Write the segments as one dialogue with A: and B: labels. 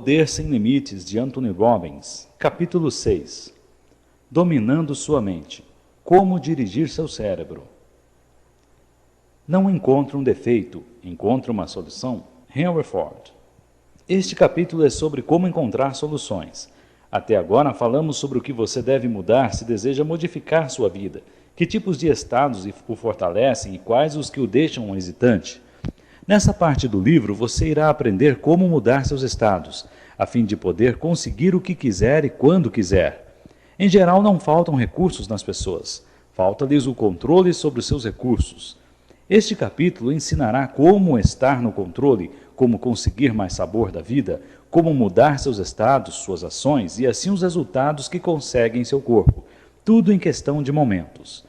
A: Poder Sem Limites, de Anthony Robbins, capítulo 6. Dominando sua mente. Como dirigir seu cérebro. Não encontre um defeito, encontre uma solução. Henry Ford. Este capítulo é sobre como encontrar soluções. Até agora falamos sobre o que você deve mudar se deseja modificar sua vida, que tipos de estados o fortalecem e quais os que o deixam hesitante. Nessa parte do livro, você irá aprender como mudar seus estados, a fim de poder conseguir o que quiser e quando quiser. Em geral, não faltam recursos nas pessoas. Falta-lhes o controle sobre os seus recursos. Este capítulo ensinará como estar no controle, como conseguir mais sabor da vida, como mudar seus estados, suas ações e assim os resultados que consegue em seu corpo. Tudo em questão de momentos.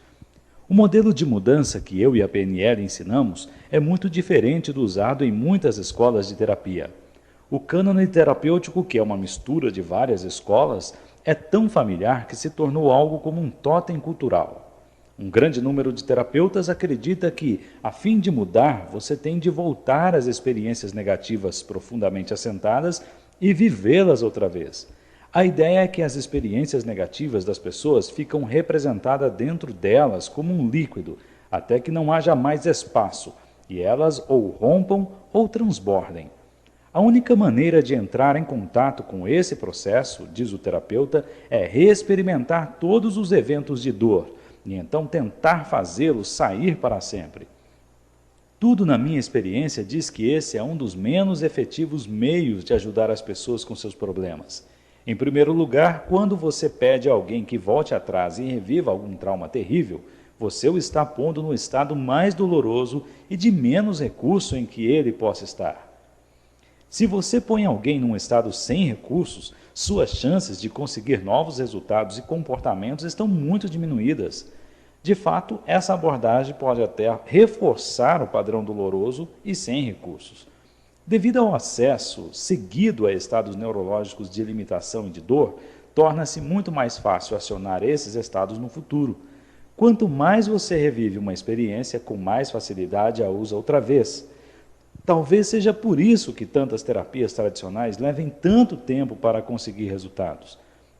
A: O modelo de mudança que eu e a PNL ensinamos é muito diferente do usado em muitas escolas de terapia. O cânone terapêutico, que é uma mistura de várias escolas, é tão familiar que se tornou algo como um totem cultural. Um grande número de terapeutas acredita que, a fim de mudar, você tem de voltar às experiências negativas profundamente assentadas e vivê-las outra vez. A ideia é que as experiências negativas das pessoas ficam representadas dentro delas como um líquido, até que não haja mais espaço, e elas ou rompam ou transbordem. A única maneira de entrar em contato com esse processo, diz o terapeuta, é reexperimentar todos os eventos de dor, e então tentar fazê-los sair para sempre. Tudo na minha experiência diz que esse é um dos menos efetivos meios de ajudar as pessoas com seus problemas. Em primeiro lugar, quando você pede a alguém que volte atrás e reviva algum trauma terrível, você o está pondo no estado mais doloroso e de menos recurso em que ele possa estar. Se você põe alguém num estado sem recursos, suas chances de conseguir novos resultados e comportamentos estão muito diminuídas. De fato, essa abordagem pode até reforçar o padrão doloroso e sem recursos. Devido ao acesso seguido a estados neurológicos de limitação e de dor, torna-se muito mais fácil acionar esses estados no futuro. Quanto mais você revive uma experiência, com mais facilidade a usa outra vez. Talvez seja por isso que tantas terapias tradicionais levem tanto tempo para conseguir resultados.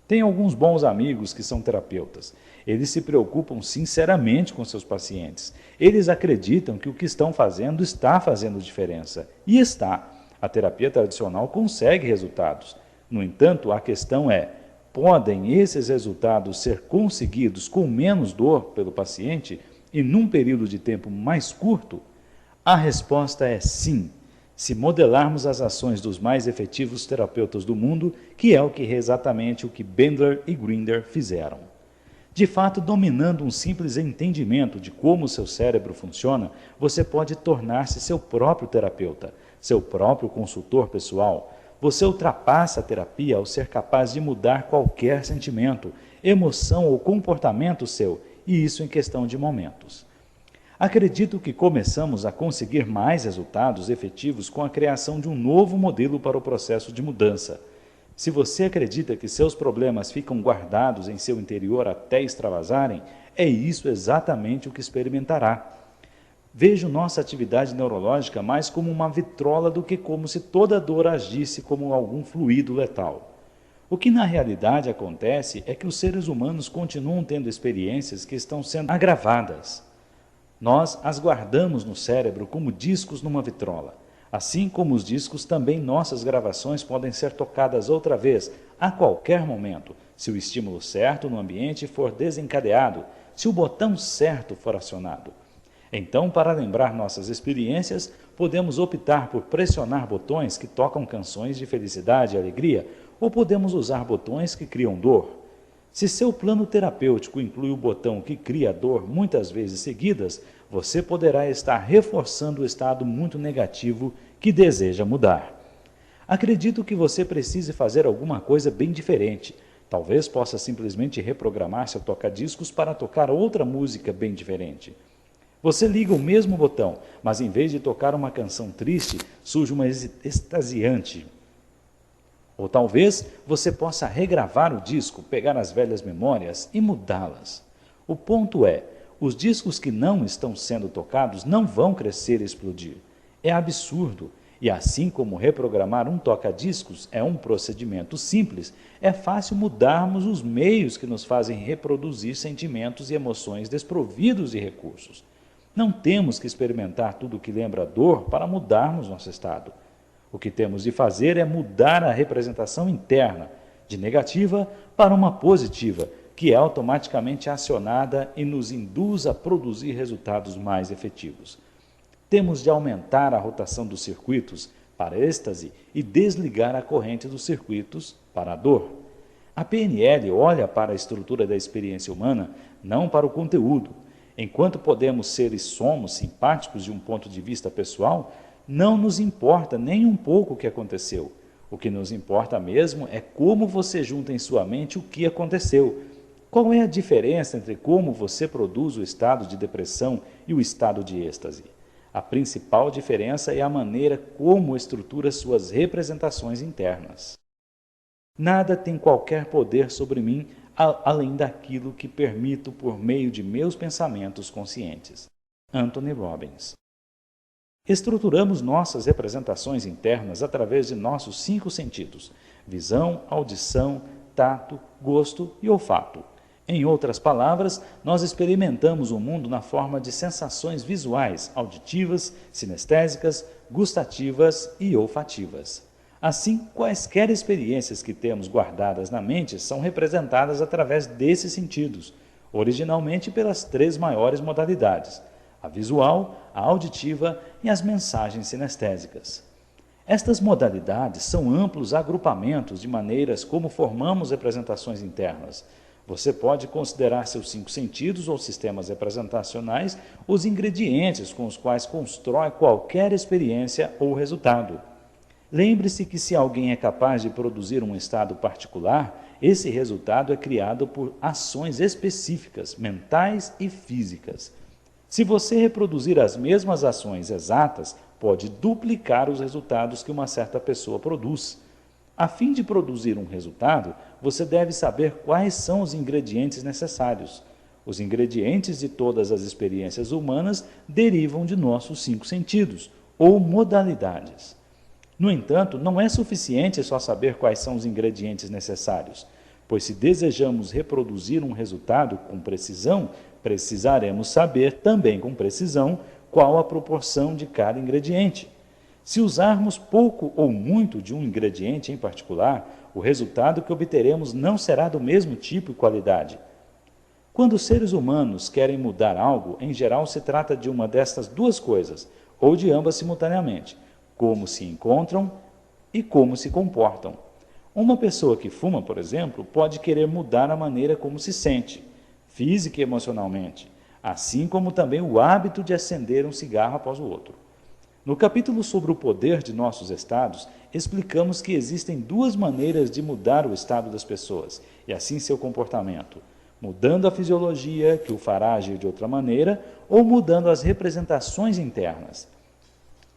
A: Tenho alguns bons amigos que são terapeutas. Eles se preocupam sinceramente com seus pacientes. Eles acreditam que o que estão fazendo está fazendo diferença. E está. A terapia tradicional consegue resultados. No entanto, a questão é, podem esses resultados ser conseguidos com menos dor pelo paciente e num período de tempo mais curto? A resposta é sim, se modelarmos as ações dos mais efetivos terapeutas do mundo, que é exatamente o que Bandler e Grinder fizeram. De fato, dominando um simples entendimento de como o seu cérebro funciona, você pode tornar-se seu próprio terapeuta, seu próprio consultor pessoal. Você ultrapassa a terapia ao ser capaz de mudar qualquer sentimento, emoção ou comportamento seu, e isso em questão de momentos. Acredito que começamos a conseguir mais resultados efetivos com a criação de um novo modelo para o processo de mudança. Se você acredita que seus problemas ficam guardados em seu interior até extravasarem, é isso exatamente o que experimentará. Vejo nossa atividade neurológica mais como uma vitrola do que como se toda dor agisse como algum fluido letal. O que na realidade acontece é que os seres humanos continuam tendo experiências que estão sendo agravadas. Nós as guardamos no cérebro como discos numa vitrola. Assim como os discos, também nossas gravações podem ser tocadas outra vez, a qualquer momento, se o estímulo certo no ambiente for desencadeado, se o botão certo for acionado. Então, para lembrar nossas experiências, podemos optar por pressionar botões que tocam canções de felicidade e alegria, ou podemos usar botões que criam dor. Se seu plano terapêutico inclui o botão que cria dor muitas vezes seguidas, você poderá estar reforçando o estado muito negativo que deseja mudar. Acredito que você precise fazer alguma coisa bem diferente. Talvez possa simplesmente reprogramar seu toca-discos para tocar outra música bem diferente. Você liga o mesmo botão, mas em vez de tocar uma canção triste, surge uma extasiante. Ou talvez você possa regravar o disco, pegar as velhas memórias e mudá-las. O ponto é, os discos que não estão sendo tocados não vão crescer e explodir. É absurdo. E assim como reprogramar um toca-discos é um procedimento simples, é fácil mudarmos os meios que nos fazem reproduzir sentimentos e emoções desprovidos de recursos. Não temos que experimentar tudo o que lembra dor para mudarmos nosso estado. O que temos de fazer é mudar a representação interna, de negativa para uma positiva, que é automaticamente acionada e nos induz a produzir resultados mais efetivos. Temos de aumentar a rotação dos circuitos para êxtase e desligar a corrente dos circuitos para a dor. A PNL olha para a estrutura da experiência humana, não para o conteúdo. Enquanto podemos ser e somos simpáticos de um ponto de vista pessoal, não nos importa nem um pouco o que aconteceu. O que nos importa mesmo é como você junta em sua mente o que aconteceu. Qual é a diferença entre como você produz o estado de depressão e o estado de êxtase? A principal diferença é a maneira como estrutura suas representações internas. Nada tem qualquer poder sobre mim além daquilo que permito por meio de meus pensamentos conscientes. Anthony Robbins. Estruturamos nossas representações internas através de nossos 5 sentidos: visão, audição, tato, gosto e olfato. Em outras palavras, nós experimentamos o mundo na forma de sensações visuais, auditivas, sinestésicas, gustativas e olfativas. Assim, quaisquer experiências que temos guardadas na mente são representadas através desses sentidos, originalmente pelas 3 maiores modalidades: a visual, a auditiva e as mensagens sinestésicas. Estas modalidades são amplos agrupamentos de maneiras como formamos representações internas. Você pode considerar seus 5 sentidos ou sistemas representacionais os ingredientes com os quais constrói qualquer experiência ou resultado. Lembre-se que se alguém é capaz de produzir um estado particular, esse resultado é criado por ações específicas, mentais e físicas. Se você reproduzir as mesmas ações exatas, pode duplicar os resultados que uma certa pessoa produz. A fim de produzir um resultado, você deve saber quais são os ingredientes necessários. Os ingredientes de todas as experiências humanas derivam de nossos 5 sentidos, ou modalidades. No entanto, não é suficiente só saber quais são os ingredientes necessários, pois se desejamos reproduzir um resultado com precisão, precisaremos saber também com precisão qual a proporção de cada ingrediente. Se usarmos pouco ou muito de um ingrediente em particular, o resultado que obteremos não será do mesmo tipo e qualidade. Quando os seres humanos querem mudar algo, em geral se trata de uma destas 2 coisas, ou de ambas simultaneamente: como se encontram e como se comportam. Uma pessoa que fuma, por exemplo, pode querer mudar a maneira como se sente, física e emocionalmente, assim como também o hábito de acender um cigarro após o outro. No capítulo sobre o poder de nossos estados, explicamos que existem 2 maneiras de mudar o estado das pessoas, e assim seu comportamento: mudando a fisiologia, que o fará agir de outra maneira, ou mudando as representações internas.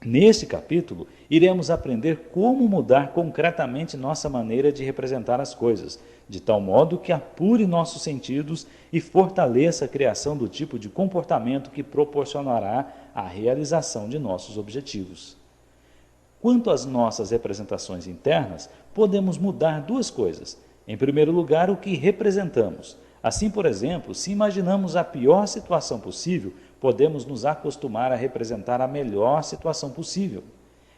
A: Neste capítulo, iremos aprender como mudar concretamente nossa maneira de representar as coisas, de tal modo que apure nossos sentidos e fortaleça a criação do tipo de comportamento que proporcionará a realização de nossos objetivos. Quanto às nossas representações internas, podemos mudar 2 coisas. Em primeiro lugar, o que representamos. Assim, por exemplo, se imaginamos a pior situação possível, podemos nos acostumar a representar a melhor situação possível.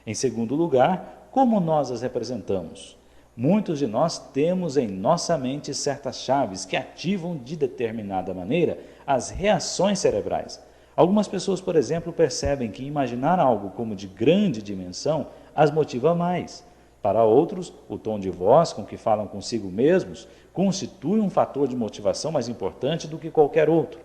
A: Em segundo lugar, como nós as representamos? Muitos de nós temos em nossa mente certas chaves que ativam de determinada maneira as reações cerebrais. Algumas pessoas, por exemplo, percebem que imaginar algo como de grande dimensão as motiva mais. Para outros, o tom de voz com que falam consigo mesmos constitui um fator de motivação mais importante do que qualquer outro.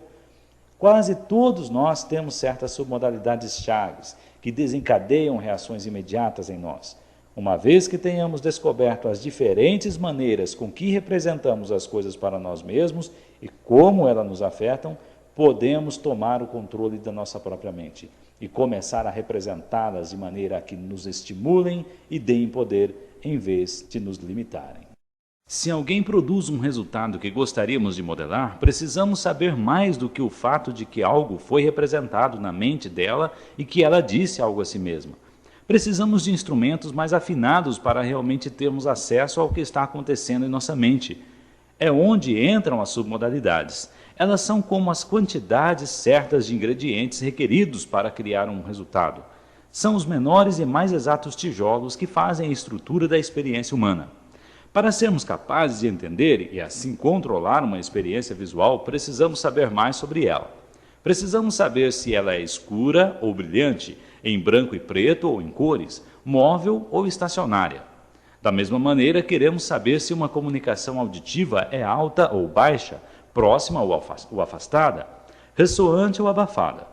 A: Quase todos nós temos certas submodalidades chaves que desencadeiam reações imediatas em nós. Uma vez que tenhamos descoberto as diferentes maneiras com que representamos as coisas para nós mesmos e como elas nos afetam, podemos tomar o controle da nossa própria mente e começar a representá-las de maneira a que nos estimulem e deem poder em vez de nos limitarem. Se alguém produz um resultado que gostaríamos de modelar, precisamos saber mais do que o fato de que algo foi representado na mente dela e que ela disse algo a si mesma. Precisamos de instrumentos mais afinados para realmente termos acesso ao que está acontecendo em nossa mente. É onde entram as submodalidades. Elas são como as quantidades certas de ingredientes requeridos para criar um resultado. São os menores e mais exatos tijolos que fazem a estrutura da experiência humana. Para sermos capazes de entender e assim controlar uma experiência visual, precisamos saber mais sobre ela. Precisamos saber se ela é escura ou brilhante, em branco e preto ou em cores, móvel ou estacionária. Da mesma maneira, queremos saber se uma comunicação auditiva é alta ou baixa, próxima ou afastada, ressoante ou abafada.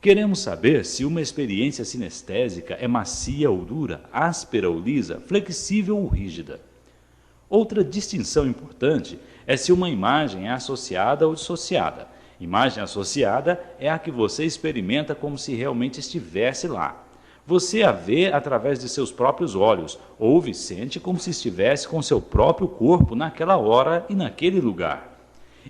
A: Queremos saber se uma experiência sinestésica é macia ou dura, áspera ou lisa, flexível ou rígida. Outra distinção importante é se uma imagem é associada ou dissociada. Imagem associada é a que você experimenta como se realmente estivesse lá. Você a vê através de seus próprios olhos, ouve e sente como se estivesse com seu próprio corpo naquela hora e naquele lugar.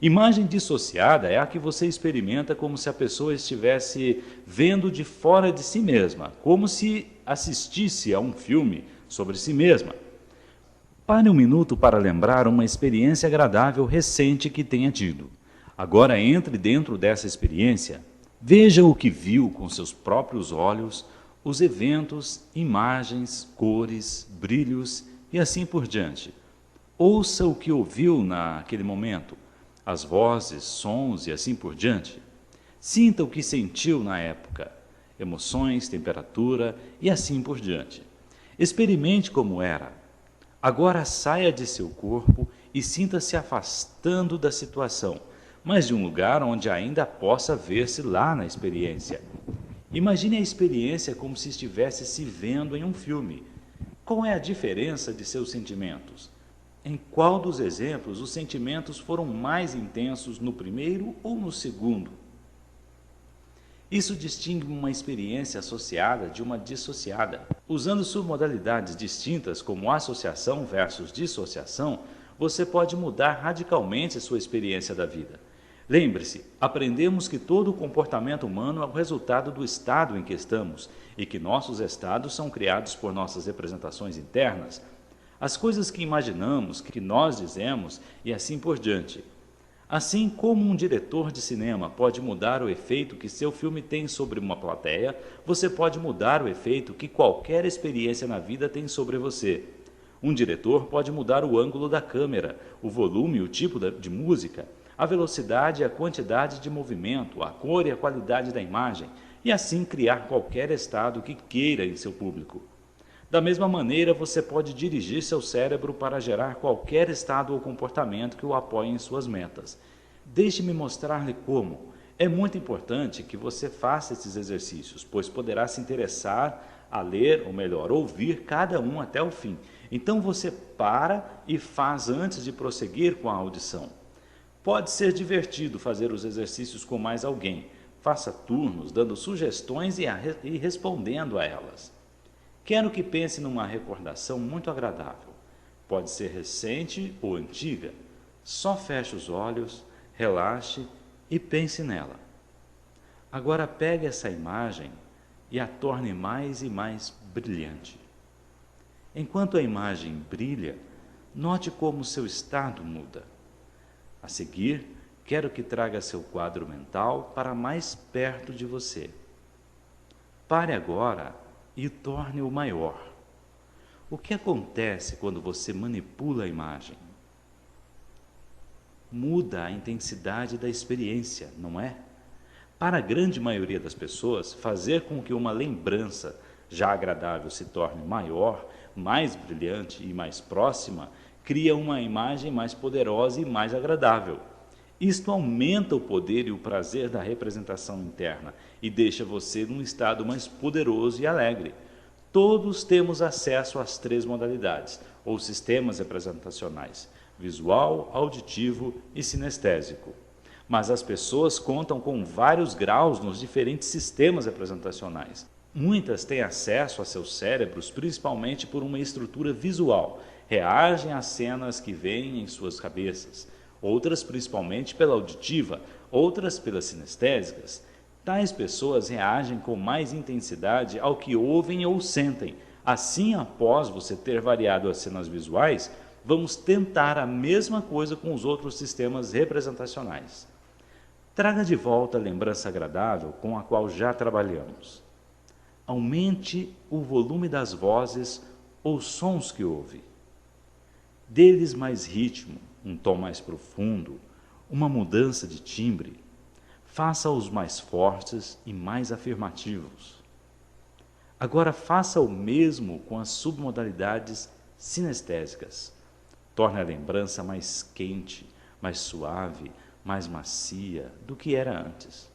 A: Imagem dissociada é a que você experimenta como se a pessoa estivesse vendo de fora de si mesma, como se assistisse a um filme sobre si mesma. Pare um minuto para lembrar uma experiência agradável recente que tenha tido. Agora entre dentro dessa experiência, veja o que viu com seus próprios olhos, os eventos, imagens, cores, brilhos e assim por diante. Ouça o que ouviu naquele momento, as vozes, sons e assim por diante. Sinta o que sentiu na época, emoções, temperatura e assim por diante. Experimente como era. Agora saia de seu corpo e sinta-se afastando da situação, mas de um lugar onde ainda possa ver-se lá na experiência. Imagine a experiência como se estivesse se vendo em um filme. Qual é a diferença de seus sentimentos? Em qual dos exemplos os sentimentos foram mais intensos no primeiro ou no segundo? Isso distingue uma experiência associada de uma dissociada. Usando submodalidades distintas como associação versus dissociação, você pode mudar radicalmente a sua experiência da vida. Lembre-se, aprendemos que todo o comportamento humano é o resultado do estado em que estamos e que nossos estados são criados por nossas representações internas, as coisas que imaginamos, que nós dizemos e assim por diante. Assim como um diretor de cinema pode mudar o efeito que seu filme tem sobre uma plateia, você pode mudar o efeito que qualquer experiência na vida tem sobre você. Um diretor pode mudar o ângulo da câmera, o volume e o tipo de música, a velocidade e a quantidade de movimento, a cor e a qualidade da imagem, e assim criar qualquer estado que queira em seu público. Da mesma maneira, você pode dirigir seu cérebro para gerar qualquer estado ou comportamento que o apoie em suas metas. Deixe-me mostrar-lhe como. É muito importante que você faça esses exercícios, pois poderá se interessar a ler, ou melhor, ouvir cada um até o fim. Então você para e faz antes de prosseguir com a audição. Pode ser divertido fazer os exercícios com mais alguém. Faça turnos, dando sugestões e respondendo a elas. Quero que pense numa recordação muito agradável. Pode ser recente ou antiga. Só feche os olhos, relaxe e pense nela. Agora pegue essa imagem e a torne mais e mais brilhante. Enquanto a imagem brilha, note como seu estado muda. A seguir, quero que traga seu quadro mental para mais perto de você. Pare agora e torne-o maior. O que acontece quando você manipula a imagem? Muda a intensidade da experiência, não é? Para a grande maioria das pessoas, fazer com que uma lembrança já agradável se torne maior, mais brilhante e mais próxima, cria uma imagem mais poderosa e mais agradável. Isto aumenta o poder e o prazer da representação interna e deixa você num estado mais poderoso e alegre. Todos temos acesso às 3 modalidades, ou sistemas representacionais: visual, auditivo e sinestésico. Mas as pessoas contam com vários graus nos diferentes sistemas representacionais. Muitas têm acesso a seus cérebros principalmente por uma estrutura visual, reagem às cenas que veem em suas cabeças. Outras principalmente pela auditiva, outras pelas sinestésicas. Tais pessoas reagem com mais intensidade ao que ouvem ou sentem. Assim, após você ter variado as cenas visuais, vamos tentar a mesma coisa com os outros sistemas representacionais. Traga de volta a lembrança agradável com a qual já trabalhamos. Aumente o volume das vozes ou sons que ouve. Dê-lhes mais ritmo, um tom mais profundo, uma mudança de timbre. Faça-os mais fortes e mais afirmativos. Agora faça o mesmo com as submodalidades sinestésicas. Torne a lembrança mais quente, mais suave, mais macia do que era antes.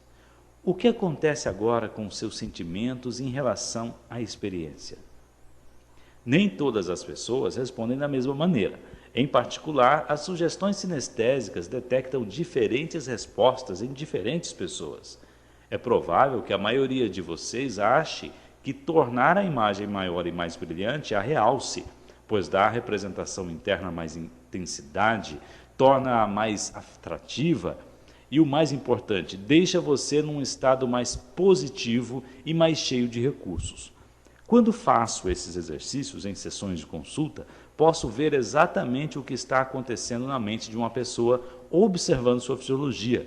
A: O que acontece agora com seus sentimentos em relação à experiência? Nem todas as pessoas respondem da mesma maneira. Em particular, as sugestões sinestésicas detectam diferentes respostas em diferentes pessoas. É provável que a maioria de vocês ache que tornar a imagem maior e mais brilhante a realce, pois dá à representação interna mais intensidade, torna-a mais atrativa e, o mais importante, deixa você num estado mais positivo e mais cheio de recursos. Quando faço esses exercícios em sessões de consulta, posso ver exatamente o que está acontecendo na mente de uma pessoa observando sua fisiologia.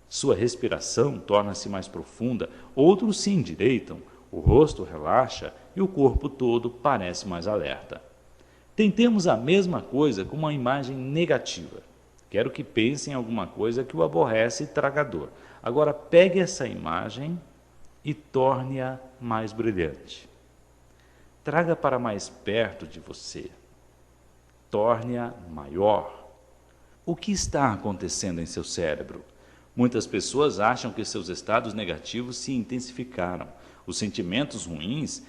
A: Sua respiração torna-se mais profunda, outros se endireitam, o rosto relaxa e o corpo todo parece mais alerta. Tentemos a mesma coisa com uma imagem negativa. Quero que pense em alguma coisa que o aborrece e traga dor. Agora pegue essa imagem e torne-a mais brilhante. Traga para mais perto de você. Torne-a maior. O que está acontecendo em seu cérebro? Muitas pessoas acham que seus estados negativos se intensificaram. Os sentimentos ruins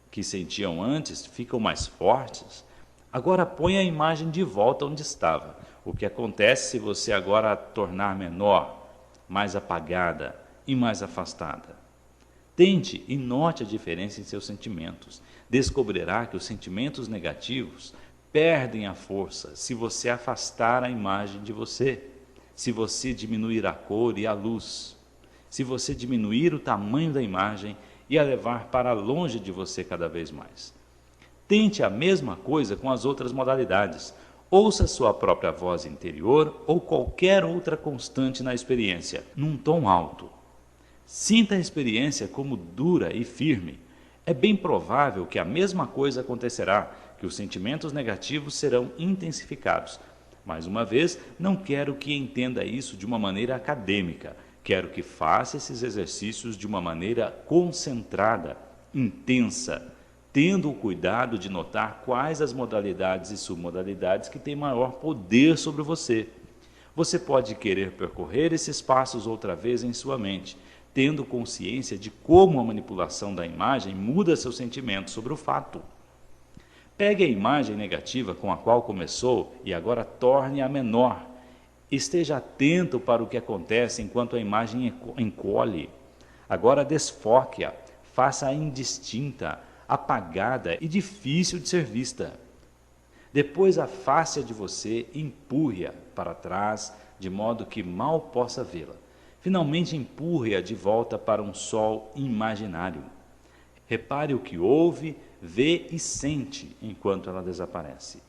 A: que sentiam antes ficam mais fortes. Agora ponha a imagem de volta onde estava. O que acontece se você agora a tornar menor, mais apagada e mais afastada? Tente e note a diferença em seus sentimentos. Descobrirá que os sentimentos negativos perdem a força se você afastar a imagem de você, se você diminuir a cor e a luz, se você diminuir o tamanho da imagem e a levar para longe de você cada vez mais. Tente a mesma coisa com as outras modalidades. Ouça sua própria voz interior ou qualquer outra constante na experiência, num tom alto. Sinta a experiência como dura e firme. É bem provável que a mesma coisa acontecerá, que os sentimentos negativos serão intensificados. Mais uma vez, não quero que entenda isso de uma maneira acadêmica. Quero que faça esses exercícios de uma maneira concentrada, intensa, tendo o cuidado de notar quais as modalidades e submodalidades que têm maior poder sobre você. Você pode querer percorrer esses passos outra vez em sua mente, tendo consciência de como a manipulação da imagem muda seu sentimento sobre o fato. Pegue a imagem negativa com a qual começou e agora torne-a menor. Esteja atento para o que acontece enquanto a imagem encolhe. Agora desfoque-a, faça-a indistinta, apagada e difícil de ser vista. Depois afaste-a de você e empurre-a para trás, de modo que mal possa vê-la. Finalmente empurre-a de volta para um sol imaginário. Repare o que ouve, vê e sente enquanto ela desaparece.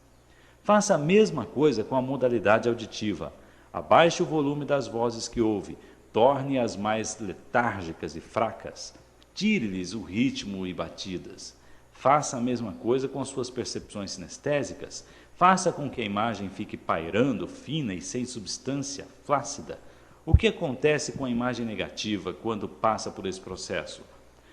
A: Faça a mesma coisa com a modalidade auditiva. Abaixe o volume das vozes que ouve, torne-as mais letárgicas e fracas. Tire-lhes o ritmo e batidas. Faça a mesma coisa com as suas percepções sinestésicas. Faça com que a imagem fique pairando, fina e sem substância, flácida. O que acontece com a imagem negativa quando passa por esse processo?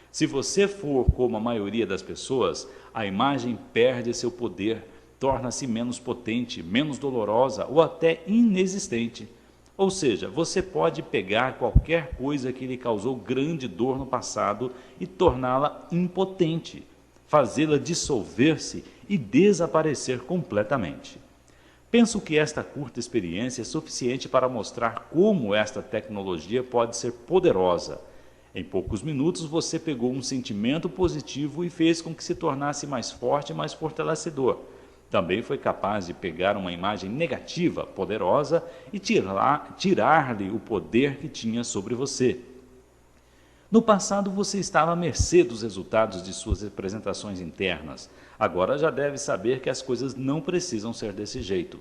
A: Se você for como a maioria das pessoas, a imagem perde seu poder, torna-se menos potente, menos dolorosa ou até inexistente. Ou seja, você pode pegar qualquer coisa que lhe causou grande dor no passado e torná-la impotente, fazê-la dissolver-se e desaparecer completamente. Penso que esta curta experiência é suficiente para mostrar como esta tecnologia pode ser poderosa. Em poucos minutos você pegou um sentimento positivo e fez com que se tornasse mais forte e mais fortalecedor. Também foi capaz de pegar uma imagem negativa, poderosa, e tirar-lhe o poder que tinha sobre você. No passado você estava à mercê dos resultados de suas representações internas. Agora já deve saber que as coisas não precisam ser desse jeito.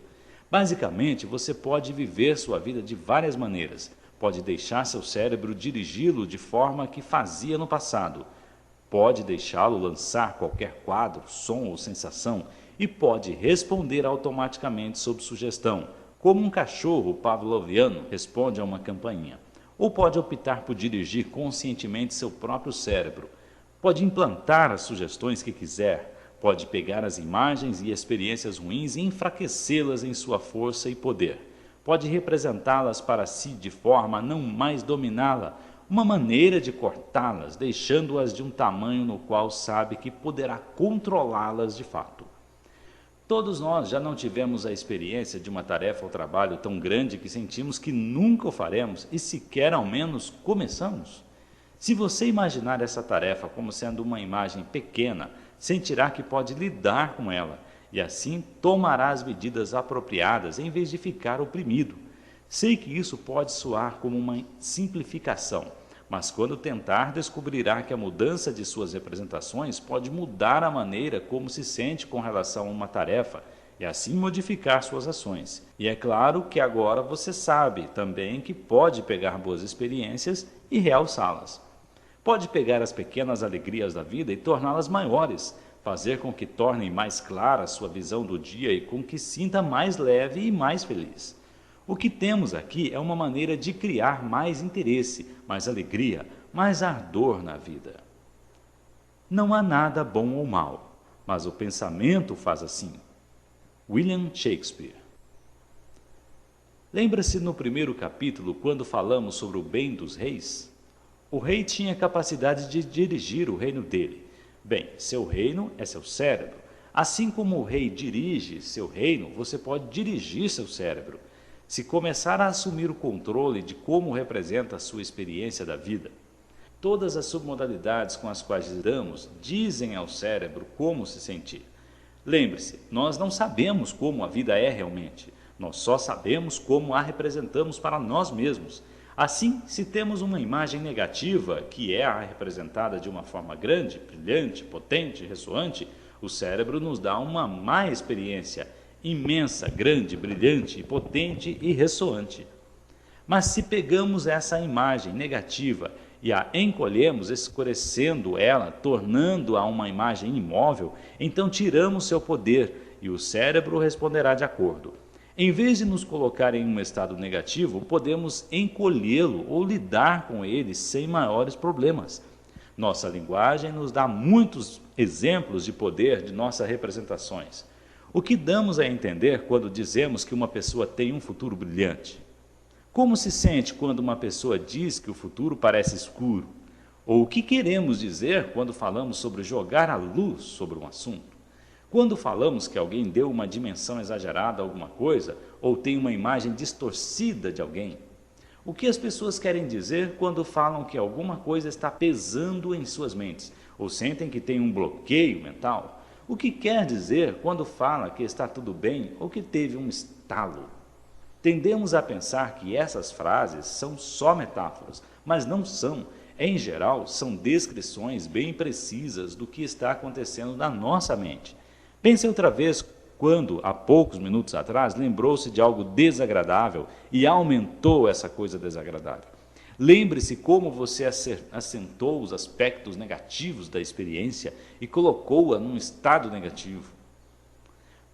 A: Basicamente, você pode viver sua vida de várias maneiras. Pode deixar seu cérebro dirigi-lo de forma que fazia no passado. Pode deixá-lo lançar qualquer quadro, som ou sensação e pode responder automaticamente sob sugestão, como um cachorro pavloviano responde a uma campainha. Ou pode optar por dirigir conscientemente seu próprio cérebro. Pode implantar as sugestões que quiser. Pode pegar as imagens e experiências ruins e enfraquecê-las em sua força e poder. Pode representá-las para si de forma a não mais dominá-la, uma maneira de cortá-las, deixando-as de um tamanho no qual sabe que poderá controlá-las de fato. Todos nós já não tivemos a experiência de uma tarefa ou trabalho tão grande que sentimos que nunca o faremos e sequer ao menos começamos? Se você imaginar essa tarefa como sendo uma imagem pequena, sentirá que pode lidar com ela e assim tomará as medidas apropriadas em vez de ficar oprimido. Sei que isso pode soar como uma simplificação, mas quando tentar, descobrirá que a mudança de suas representações pode mudar a maneira como se sente com relação a uma tarefa e assim modificar suas ações. E é claro que agora você sabe também que pode pegar boas experiências e realçá-las. Pode pegar as pequenas alegrias da vida e torná-las maiores, fazer com que tornem mais clara a sua visão do dia e com que sinta mais leve e mais feliz. O que temos aqui é uma maneira de criar mais interesse, mais alegria, mais ardor na vida. Não há nada bom ou mal, mas o pensamento faz assim. William Shakespeare. Lembra-se no primeiro capítulo quando falamos sobre o bem dos reis? O rei tinha capacidade de dirigir o reino dele. Bem, seu reino é seu cérebro. Assim como o rei dirige seu reino, você pode dirigir seu cérebro. Se começar a assumir o controle de como representa a sua experiência da vida. Todas as submodalidades com as quais lidamos dizem ao cérebro como se sentir. Lembre-se, nós não sabemos como a vida é realmente, nós só sabemos como a representamos para nós mesmos. Assim, se temos uma imagem negativa, que é a representada de uma forma grande, brilhante, potente, ressoante, o cérebro nos dá uma má experiência, imensa, grande, brilhante, potente e ressoante. Mas se pegamos essa imagem negativa e a encolhemos, escurecendo ela, tornando-a uma imagem imóvel, então tiramos seu poder e o cérebro responderá de acordo. Em vez de nos colocar em um estado negativo, podemos encolhê-lo ou lidar com ele sem maiores problemas. Nossa linguagem nos dá muitos exemplos de poder de nossas representações. O que damos a entender quando dizemos que uma pessoa tem um futuro brilhante? Como se sente quando uma pessoa diz que o futuro parece escuro? Ou o que queremos dizer quando falamos sobre jogar a luz sobre um assunto? Quando falamos que alguém deu uma dimensão exagerada a alguma coisa ou tem uma imagem distorcida de alguém? O que as pessoas querem dizer quando falam que alguma coisa está pesando em suas mentes ou sentem que tem um bloqueio mental? O que quer dizer quando fala que está tudo bem ou que teve um estalo? Tendemos a pensar que essas frases são só metáforas, mas não são. Em geral, são descrições bem precisas do que está acontecendo na nossa mente. Pense outra vez quando, há poucos minutos atrás, lembrou-se de algo desagradável e aumentou essa coisa desagradável. Lembre-se como você acentuou os aspectos negativos da experiência e colocou-a num estado negativo.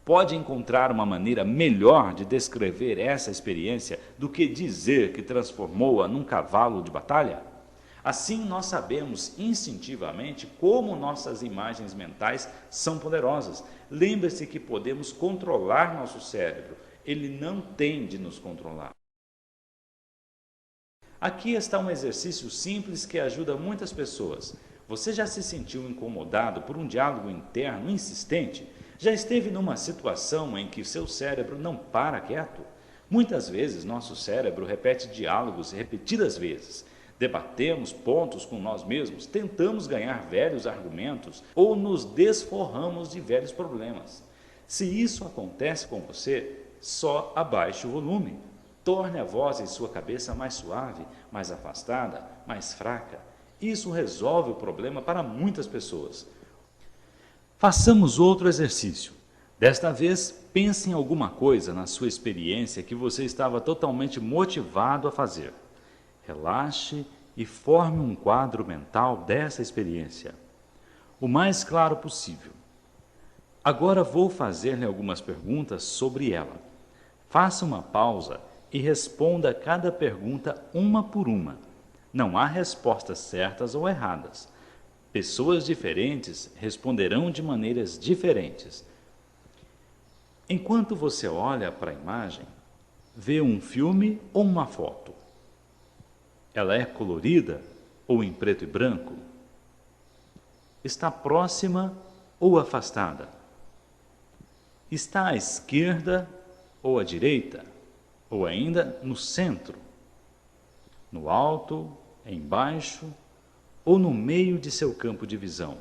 A: Pode encontrar uma maneira melhor de descrever essa experiência do que dizer que transformou-a num cavalo de batalha? Assim, nós sabemos instintivamente como nossas imagens mentais são poderosas. Lembre-se que podemos controlar nosso cérebro. Ele não tem de nos controlar. Aqui está um exercício simples que ajuda muitas pessoas. Você já se sentiu incomodado por um diálogo interno insistente? Já esteve numa situação em que seu cérebro não para quieto? Muitas vezes, nosso cérebro repete diálogos repetidas vezes. Debatemos pontos com nós mesmos, tentamos ganhar velhos argumentos ou nos desforramos de velhos problemas. Se isso acontece com você, só abaixe o volume. Torne a voz em sua cabeça mais suave, mais afastada, mais fraca. Isso resolve o problema para muitas pessoas. Façamos outro exercício. Desta vez, pense em alguma coisa na sua experiência que você estava totalmente motivado a fazer. Relaxe e forme um quadro mental dessa experiência, o mais claro possível. Agora vou fazer-lhe algumas perguntas sobre ela. Faça uma pausa e responda cada pergunta uma por uma. Não há respostas certas ou erradas. Pessoas diferentes responderão de maneiras diferentes. Enquanto você olha para a imagem, vê um filme ou uma foto. Ela é colorida ou em preto e branco? Está próxima ou afastada? Está à esquerda ou à direita? Ou ainda no centro? No alto, embaixo ou no meio de seu campo de visão?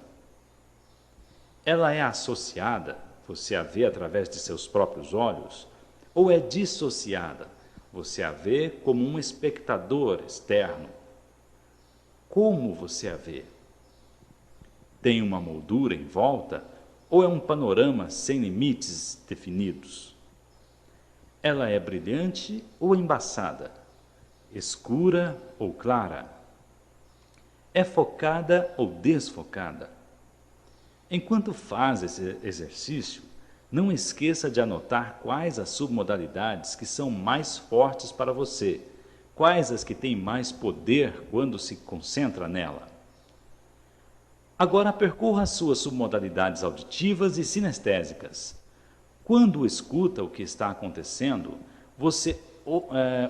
A: Ela é associada, você a vê através de seus próprios olhos, ou é dissociada, você a vê como um espectador externo? Como você a vê? Tem uma moldura em volta ou é um panorama sem limites definidos? Ela é brilhante ou embaçada? Escura ou clara? É focada ou desfocada? Enquanto faz esse exercício, não esqueça de anotar quais as submodalidades que são mais fortes para você, quais as que têm mais poder quando se concentra nela. Agora percorra as suas submodalidades auditivas e sinestésicas. Quando escuta o que está acontecendo, você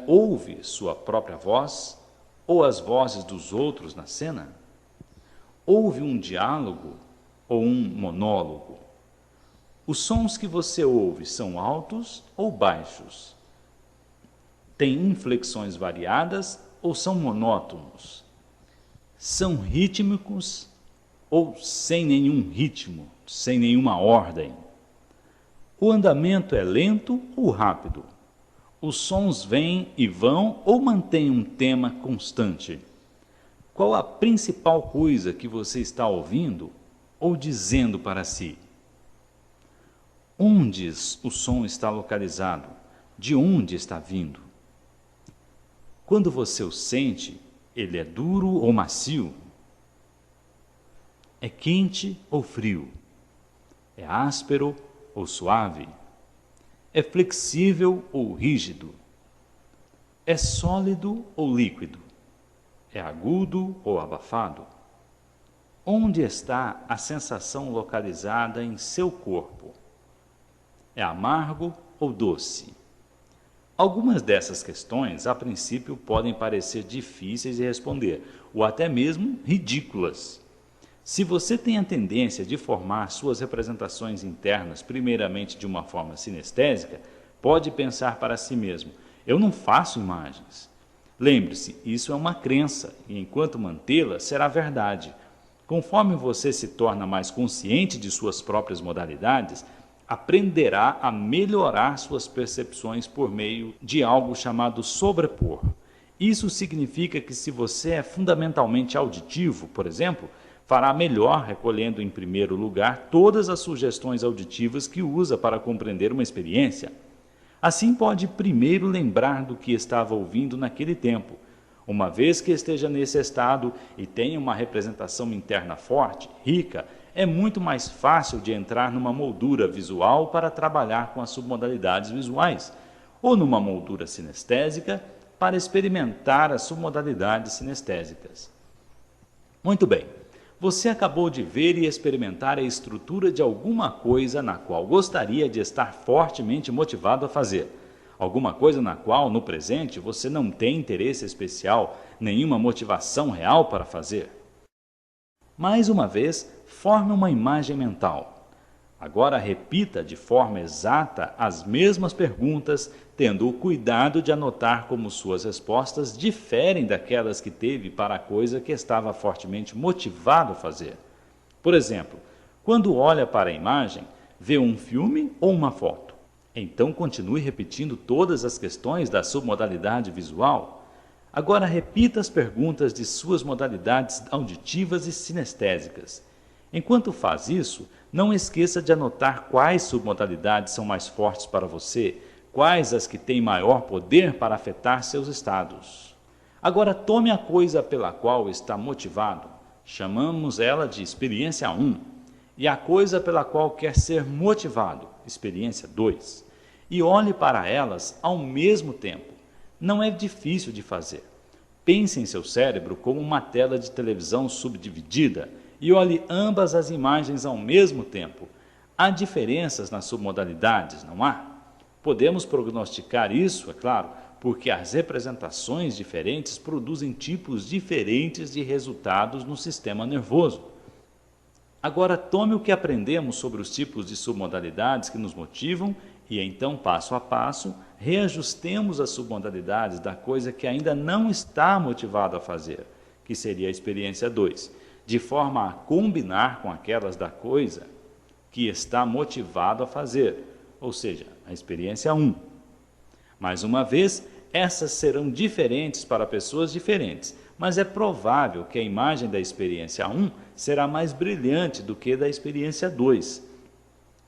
A: ouve sua própria voz ou as vozes dos outros na cena? Ouve um diálogo ou um monólogo? Os sons que você ouve são altos ou baixos? Têm inflexões variadas ou são monótonos? São rítmicos ou sem nenhum ritmo, sem nenhuma ordem? O andamento é lento ou rápido? Os sons vêm e vão ou mantêm um tema constante? Qual a principal coisa que você está ouvindo ou dizendo para si? Onde o som está localizado? De onde está vindo? Quando você o sente, ele é duro ou macio? É quente ou frio? É áspero ou suave? É flexível ou rígido? É sólido ou líquido? É agudo ou abafado? Onde está a sensação localizada em seu corpo? É amargo ou doce? Algumas dessas questões, a princípio, podem parecer difíceis de responder, ou até mesmo ridículas. Se você tem a tendência de formar suas representações internas primeiramente de uma forma sinestésica, pode pensar para si mesmo: eu não faço imagens. Lembre-se, isso é uma crença, e enquanto mantê-la, será verdade. Conforme você se torna mais consciente de suas próprias modalidades, aprenderá a melhorar suas percepções por meio de algo chamado sobrepor. Isso significa que se você é fundamentalmente auditivo, por exemplo, fará melhor recolhendo em primeiro lugar todas as sugestões auditivas que usa para compreender uma experiência. Assim pode primeiro lembrar do que estava ouvindo naquele tempo. Uma vez que esteja nesse estado e tenha uma representação interna forte, rica, é muito mais fácil de entrar numa moldura visual para trabalhar com as submodalidades visuais, ou numa moldura sinestésica para experimentar as submodalidades sinestésicas. Muito bem, você acabou de ver e experimentar a estrutura de alguma coisa na qual gostaria de estar fortemente motivado a fazer. Alguma coisa na qual, no presente, você não tem interesse especial, nenhuma motivação real para fazer. Mais uma vez, forme uma imagem mental. Agora repita de forma exata as mesmas perguntas, tendo o cuidado de anotar como suas respostas diferem daquelas que teve para a coisa que estava fortemente motivado a fazer. Por exemplo, quando olha para a imagem, vê um filme ou uma foto. Então continue repetindo todas as questões da submodalidade visual. Agora repita as perguntas de suas modalidades auditivas e sinestésicas. Enquanto faz isso, não esqueça de anotar quais submodalidades são mais fortes para você, quais as que têm maior poder para afetar seus estados. Agora tome a coisa pela qual está motivado, chamamos ela de experiência 1, e a coisa pela qual quer ser motivado, experiência 2, e olhe para elas ao mesmo tempo. Não é difícil de fazer. Pense em seu cérebro como uma tela de televisão subdividida e olhe ambas as imagens ao mesmo tempo. Há diferenças nas submodalidades, não há? Podemos prognosticar isso, é claro, porque as representações diferentes produzem tipos diferentes de resultados no sistema nervoso. Agora tome o que aprendemos sobre os tipos de submodalidades que nos motivam e então, passo a passo, reajustemos as submodalidades da coisa que ainda não está motivado a fazer, que seria a experiência 2, de forma a combinar com aquelas da coisa que está motivado a fazer, ou seja, a experiência 1. Mais uma vez, essas serão diferentes para pessoas diferentes, mas é provável que a imagem da experiência 1 será mais brilhante do que da experiência 2.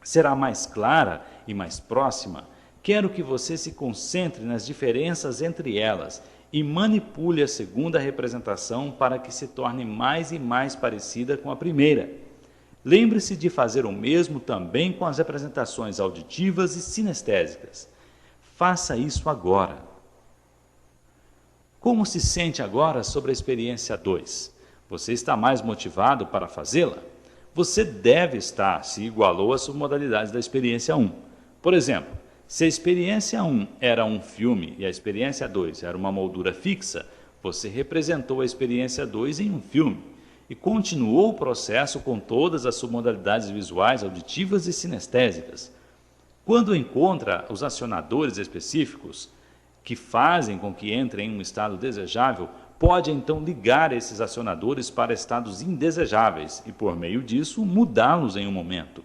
A: Será mais clara e mais próxima. Quero que você se concentre nas diferenças entre elas e manipule a segunda representação para que se torne mais e mais parecida com a primeira. Lembre-se de fazer o mesmo também com as representações auditivas e sinestésicas. Faça isso agora. Como se sente agora sobre a experiência 2? Você está mais motivado para fazê-la? Você deve estar se igualou às submodalidades da experiência 1. Por exemplo, se a experiência 1 era um filme e a experiência 2 era uma moldura fixa, você representou a experiência 2 em um filme e continuou o processo com todas as submodalidades visuais, auditivas e sinestésicas. Quando encontra os acionadores específicos que fazem com que entre em um estado desejável, pode então ligar esses acionadores para estados indesejáveis e, por meio disso, mudá-los em um momento.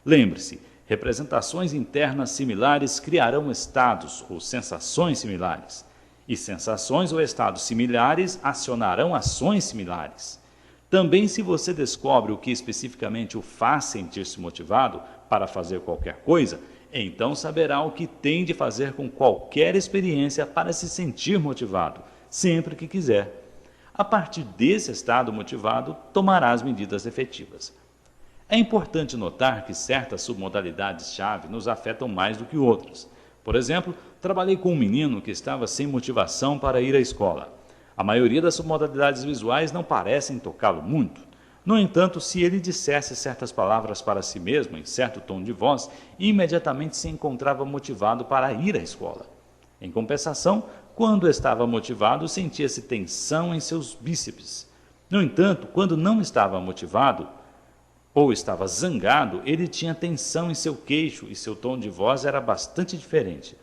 A: Lembre-se, representações internas similares criarão estados ou sensações similares, e sensações ou estados similares acionarão ações similares. Também, se você descobre o que especificamente o faz sentir-se motivado para fazer qualquer coisa, então saberá o que tem de fazer com qualquer experiência para se sentir motivado, sempre que quiser. A partir desse estado motivado, tomará as medidas efetivas. É importante notar que certas submodalidades-chave nos afetam mais do que outras. Por exemplo, trabalhei com um menino que estava sem motivação para ir à escola. A maioria das submodalidades visuais não parecem tocá-lo muito. No entanto, se ele dissesse certas palavras para si mesmo, em certo tom de voz, imediatamente se encontrava motivado para ir à escola. Em compensação, quando estava motivado, sentia-se tensão em seus bíceps. No entanto, quando não estava motivado ou estava zangado, ele tinha tensão em seu queixo e seu tom de voz era bastante diferente.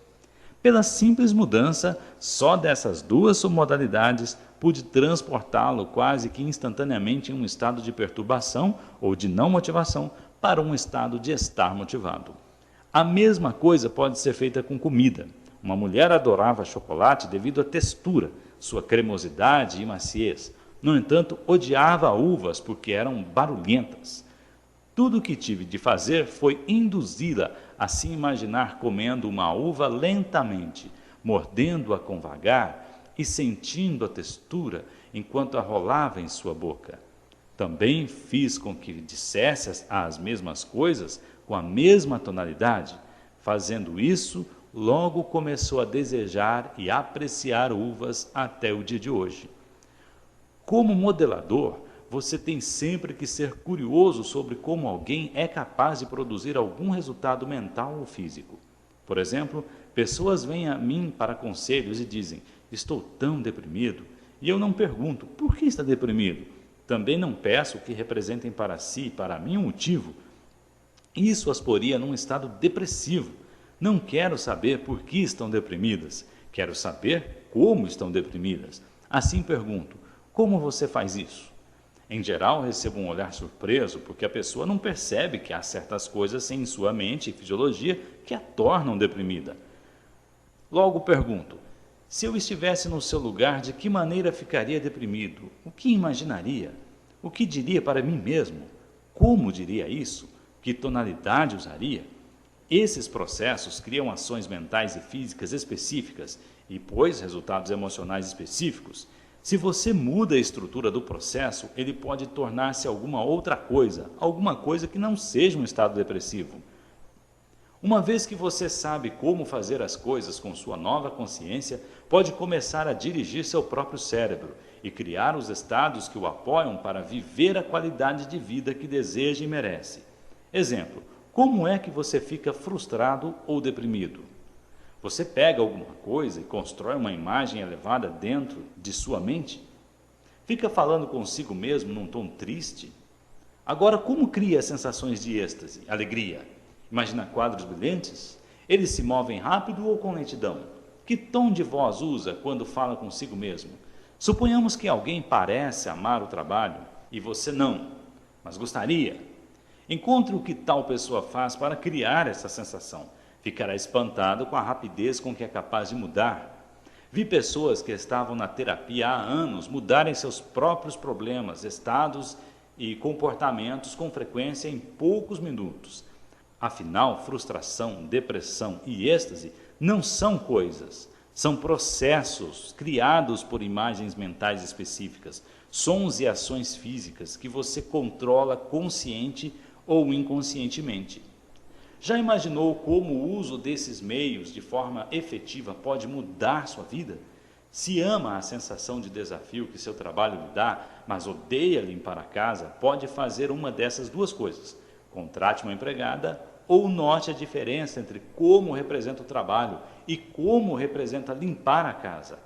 A: Pela simples mudança só dessas duas submodalidades, pude transportá-lo quase que instantaneamente em um estado de perturbação ou de não motivação para um estado de estar motivado. A mesma coisa pode ser feita com comida. Uma mulher adorava chocolate devido à textura, sua cremosidade e maciez. No entanto, odiava uvas porque eram barulhentas. Tudo o que tive de fazer foi induzi-la a se imaginar comendo uma uva lentamente, mordendo-a com vagar e sentindo a textura enquanto a rolava em sua boca. Também fiz com que dissesse as mesmas coisas com a mesma tonalidade. Fazendo isso, logo começou a desejar e apreciar uvas até o dia de hoje. Como modelador, você tem sempre que ser curioso sobre como alguém é capaz de produzir algum resultado mental ou físico. Por exemplo, pessoas vêm a mim para conselhos e dizem: estou tão deprimido, e eu não pergunto, por que está deprimido? Também não peço que representem para si e para mim um motivo. Isso as poria num estado depressivo. Não quero saber por que estão deprimidas, quero saber como estão deprimidas. Assim pergunto: como você faz isso? Em geral, recebo um olhar surpreso porque a pessoa não percebe que há certas coisas em sua mente e fisiologia que a tornam deprimida. Logo pergunto: Se eu estivesse no seu lugar, de que maneira ficaria deprimido? O que imaginaria? O que diria para mim mesmo? Como diria isso? Que tonalidade usaria? Esses processos criam ações mentais e físicas específicas e, pois, resultados emocionais específicos. Se você muda a estrutura do processo, ele pode tornar-se alguma outra coisa, alguma coisa que não seja um estado depressivo. Uma vez que você sabe como fazer as coisas com sua nova consciência, pode começar a dirigir seu próprio cérebro e criar os estados que o apoiam para viver a qualidade de vida que deseja e merece. Exemplo, como é que você fica frustrado ou deprimido? Você pega alguma coisa e constrói uma imagem elevada dentro de sua mente? Fica falando consigo mesmo num tom triste? Agora, como cria sensações de êxtase, alegria? Imagina quadros brilhantes? Eles se movem rápido ou com lentidão? Que tom de voz usa quando fala consigo mesmo? Suponhamos que alguém parece amar o trabalho e você não, mas gostaria. Encontre o que tal pessoa faz para criar essa sensação. Ficará espantado com a rapidez com que é capaz de mudar. Vi pessoas que estavam na terapia há anos mudarem seus próprios problemas, estados e comportamentos com frequência em poucos minutos. Afinal, frustração, depressão e êxtase não são coisas, são processos criados por imagens mentais específicas, sons e ações físicas que você controla consciente ou inconscientemente. Já imaginou como o uso desses meios de forma efetiva pode mudar sua vida? Se ama a sensação de desafio que seu trabalho lhe dá, mas odeia limpar a casa, pode fazer uma dessas duas coisas. Contrate uma empregada ou note a diferença entre como representa o trabalho e como representa limpar a casa.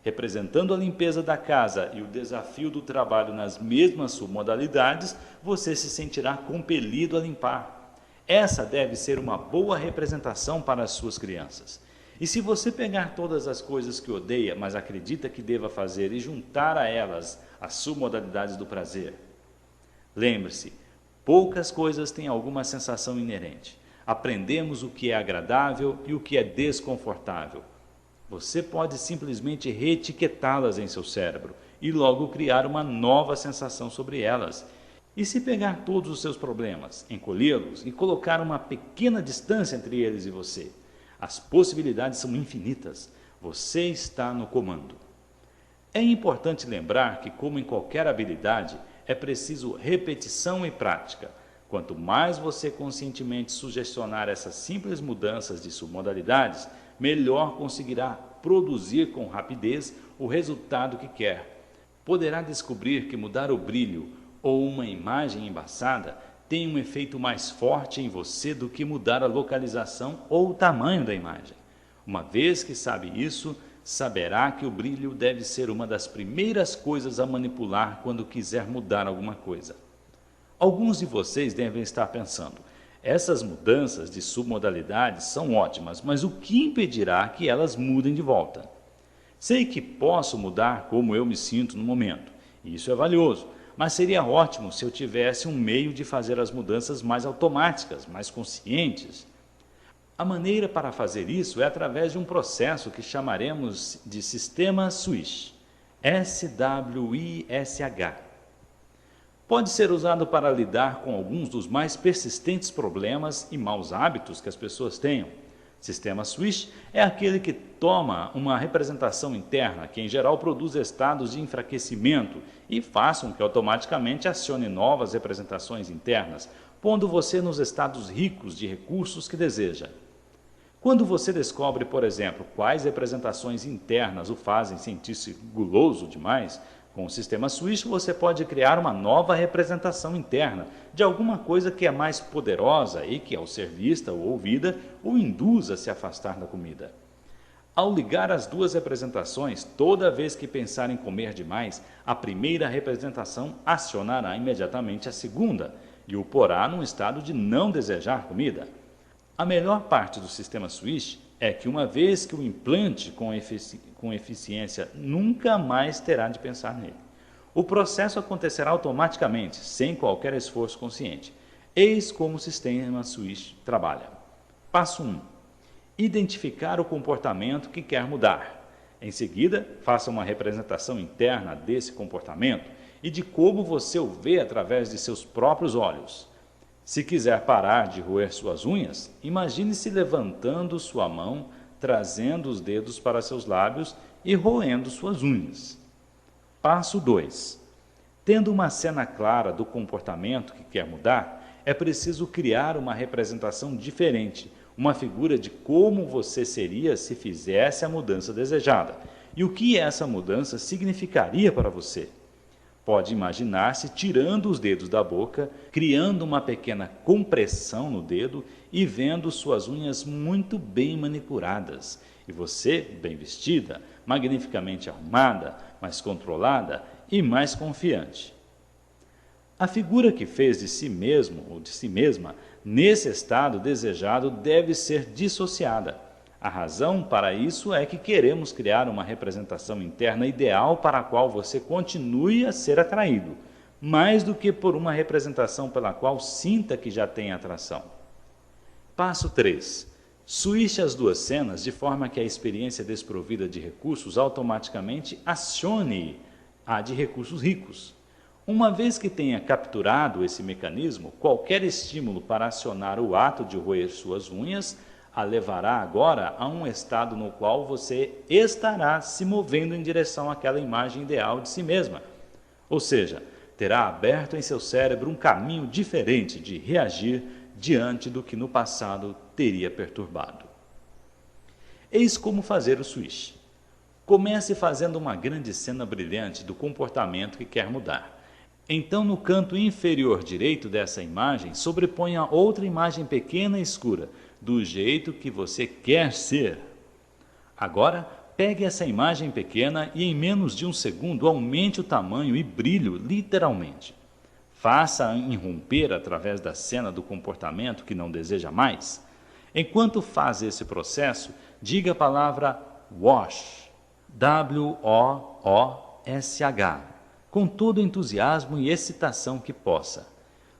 A: Representando a limpeza da casa e o desafio do trabalho nas mesmas submodalidades, você se sentirá compelido a limpar. Essa deve ser uma boa representação para as suas crianças. E se você pegar todas as coisas que odeia, mas acredita que deva fazer e juntar a elas as submodalidades do prazer? Lembre-se, poucas coisas têm alguma sensação inerente. Aprendemos o que é agradável e o que é desconfortável. Você pode simplesmente reetiquetá-las em seu cérebro e logo criar uma nova sensação sobre elas. E se pegar todos os seus problemas, encolhê-los e colocar uma pequena distância entre eles e você? As possibilidades são infinitas. Você está no comando. É importante lembrar que, como em qualquer habilidade, é preciso repetição e prática. Quanto mais você conscientemente sugestionar essas simples mudanças de submodalidades, melhor conseguirá produzir com rapidez o resultado que quer. Poderá descobrir que mudar o brilho ou uma imagem embaçada tem um efeito mais forte em você do que mudar a localização ou o tamanho da imagem. Uma vez que sabe isso, saberá que o brilho deve ser uma das primeiras coisas a manipular quando quiser mudar alguma coisa. Alguns de vocês devem estar pensando, essas mudanças de submodalidades são ótimas, mas o que impedirá que elas mudem de volta? Sei que posso mudar como eu me sinto no momento, e isso é valioso, mas seria ótimo se eu tivesse um meio de fazer as mudanças mais automáticas, mais conscientes. A maneira para fazer isso é através de um processo que chamaremos de sistema Swish, S-W-I-S-H. Pode ser usado para lidar com alguns dos mais persistentes problemas e maus hábitos que as pessoas tenham. Sistema Swish é aquele que toma uma representação interna, que em geral produz estados de enfraquecimento e faz com que automaticamente acione novas representações internas, pondo você nos estados ricos de recursos que deseja. Quando você descobre, por exemplo, quais representações internas o fazem sentir-se guloso demais, com o sistema Swish você pode criar uma nova representação interna de alguma coisa que é mais poderosa e que, ao ser vista ou ouvida, o induz a se afastar da comida. Ao ligar as duas representações, toda vez que pensar em comer demais, a primeira representação acionará imediatamente a segunda e o porá num estado de não desejar comida. A melhor parte do sistema Swish é que, uma vez que o implante com eficiência, nunca mais terá de pensar nele. O processo acontecerá automaticamente, sem qualquer esforço consciente. Eis como o sistema Swish trabalha. Passo 1. Identificar o comportamento que quer mudar. Em seguida, faça uma representação interna desse comportamento e de como você o vê através de seus próprios olhos. Se quiser parar de roer suas unhas, imagine-se levantando sua mão, trazendo os dedos para seus lábios e roendo suas unhas. Passo 2. Tendo uma cena clara do comportamento que quer mudar, é preciso criar uma representação diferente, uma figura de como você seria se fizesse a mudança desejada e o que essa mudança significaria para você. Pode imaginar-se tirando os dedos da boca, criando uma pequena compressão no dedo e vendo suas unhas muito bem manicuradas, e você bem vestida, magnificamente arrumada, mais controlada e mais confiante. A figura que fez de si mesmo ou de si mesma nesse estado desejado deve ser dissociada. A razão para isso é que queremos criar uma representação interna ideal para a qual você continue a ser atraído, mais do que por uma representação pela qual sinta que já tem atração. Passo 3. Switche as duas cenas de forma que a experiência desprovida de recursos automaticamente acione a de recursos ricos. Uma vez que tenha capturado esse mecanismo, qualquer estímulo para acionar o ato de roer suas unhas a levará agora a um estado no qual você estará se movendo em direção àquela imagem ideal de si mesma. Ou seja, terá aberto em seu cérebro um caminho diferente de reagir diante do que no passado teria perturbado. Eis como fazer o switch. Comece fazendo uma grande cena brilhante do comportamento que quer mudar. Então, no canto inferior direito dessa imagem, sobreponha outra imagem pequena e escura, do jeito que você quer ser. Agora, pegue essa imagem pequena e em menos de um segundo aumente o tamanho e brilho literalmente. Faça-a irromper através da cena do comportamento que não deseja mais. Enquanto faz esse processo, diga a palavra WASH, W-O-O-S-H, com todo o entusiasmo e excitação que possa.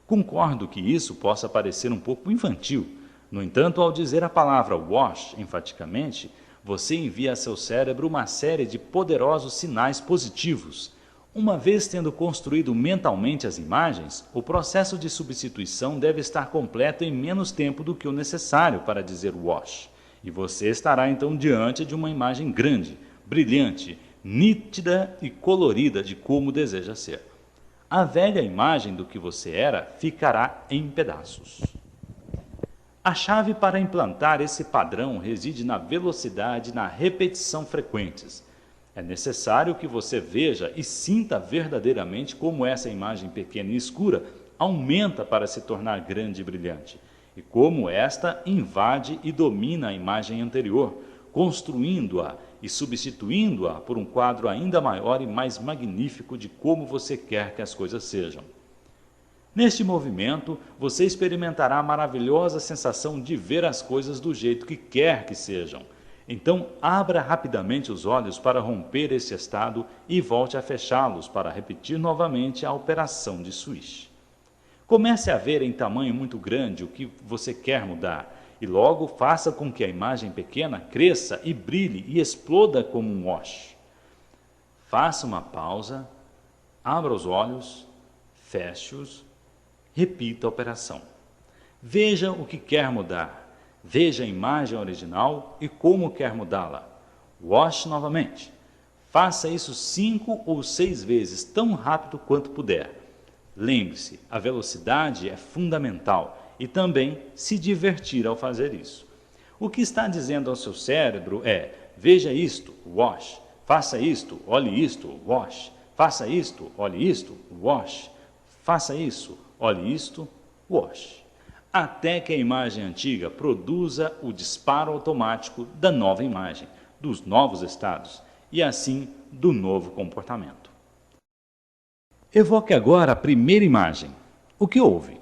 A: Concordo que isso possa parecer um pouco infantil. No entanto, ao dizer a palavra wash enfaticamente, você envia a seu cérebro uma série de poderosos sinais positivos. Uma vez tendo construído mentalmente as imagens, o processo de substituição deve estar completo em menos tempo do que o necessário para dizer wash. E você estará então diante de uma imagem grande, brilhante, nítida e colorida de como deseja ser. A velha imagem do que você era ficará em pedaços. A chave para implantar esse padrão reside na velocidade e na repetição frequentes. É necessário que você veja e sinta verdadeiramente como essa imagem pequena e escura aumenta para se tornar grande e brilhante, e como esta invade e domina a imagem anterior, construindo-a e substituindo-a por um quadro ainda maior e mais magnífico de como você quer que as coisas sejam. Neste movimento, você experimentará a maravilhosa sensação de ver as coisas do jeito que quer que sejam. Então, abra rapidamente os olhos para romper esse estado e volte a fechá-los para repetir novamente a operação de switch. Comece a ver em tamanho muito grande o que você quer mudar e logo faça com que a imagem pequena cresça e brilhe e exploda como um wash. Faça uma pausa, abra os olhos, feche-os, repita a operação. Veja o que quer mudar. Veja a imagem original e como quer mudá-la. Wash novamente. Faça isso 5 ou 6 vezes, tão rápido quanto puder. Lembre-se, a velocidade é fundamental e também se divertir ao fazer isso. O que está dizendo ao seu cérebro é: veja isto, wash. Faça isto, olhe isto, wash. Faça isto, olhe isto, wash. Faça isso, olhe isto, wash. Até que a imagem antiga produza o disparo automático da nova imagem, dos novos estados e assim do novo comportamento. Evoque agora a primeira imagem. O que houve?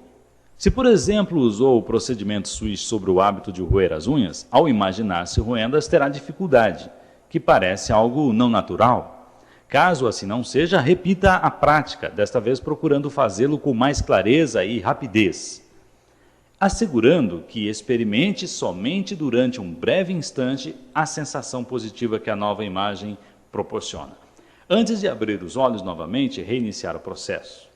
A: Se, por exemplo, usou o procedimento switch sobre o hábito de roer as unhas, ao imaginar-se roendo-as terá dificuldade, que parece algo não natural. Caso assim não seja, repita a prática, desta vez procurando fazê-lo com mais clareza e rapidez. assegurando que experimente somente durante um breve instante a sensação positiva que a nova imagem proporciona, antes de abrir os olhos novamente e reiniciar o processo.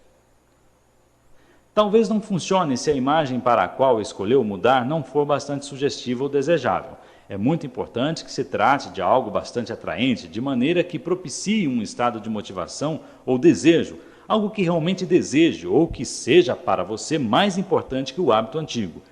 A: Talvez não funcione se a imagem para a qual escolheu mudar não for bastante sugestiva ou desejável. É muito importante que se trate de algo bastante atraente, de maneira que propicie um estado de motivação ou desejo, algo que realmente deseje ou que seja para você mais importante que o hábito antigo.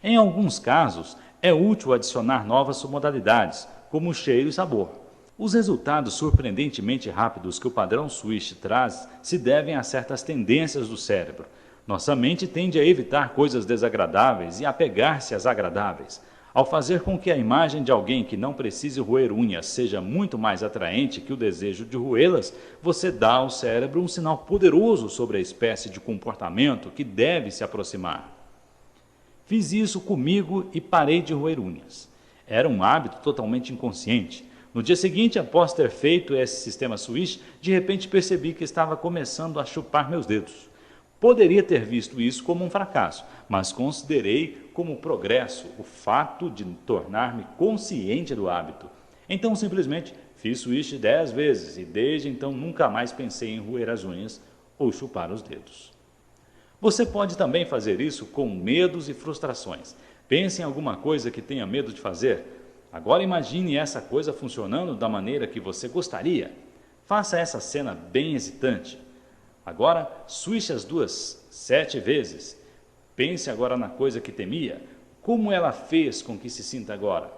A: Em alguns casos, é útil adicionar novas modalidades, como cheiro e sabor. Os resultados surpreendentemente rápidos que o padrão Swish traz se devem a certas tendências do cérebro. Nossa mente tende a evitar coisas desagradáveis e a apegar-se às agradáveis. Ao fazer com que a imagem de alguém que não precise roer unhas seja muito mais atraente que o desejo de roê-las, você dá ao cérebro um sinal poderoso sobre a espécie de comportamento que deve se aproximar. Fiz isso comigo e parei de roer unhas. Era um hábito totalmente inconsciente. No dia seguinte, após ter feito esse sistema Swish, de repente percebi que estava começando a chupar meus dedos. Poderia ter visto isso como um fracasso, mas considerei como progresso o fato de tornar-me consciente do hábito. Então simplesmente fiz Swish 10 vezes e desde então nunca mais pensei em roer as unhas ou chupar os dedos. Você pode também fazer isso com medos e frustrações. Pense em alguma coisa que tenha medo de fazer. Agora imagine essa coisa funcionando da maneira que você gostaria. Faça essa cena bem hesitante. Agora, swish as duas 7 vezes. Pense agora na coisa que temia. Como ela fez com que se sinta agora?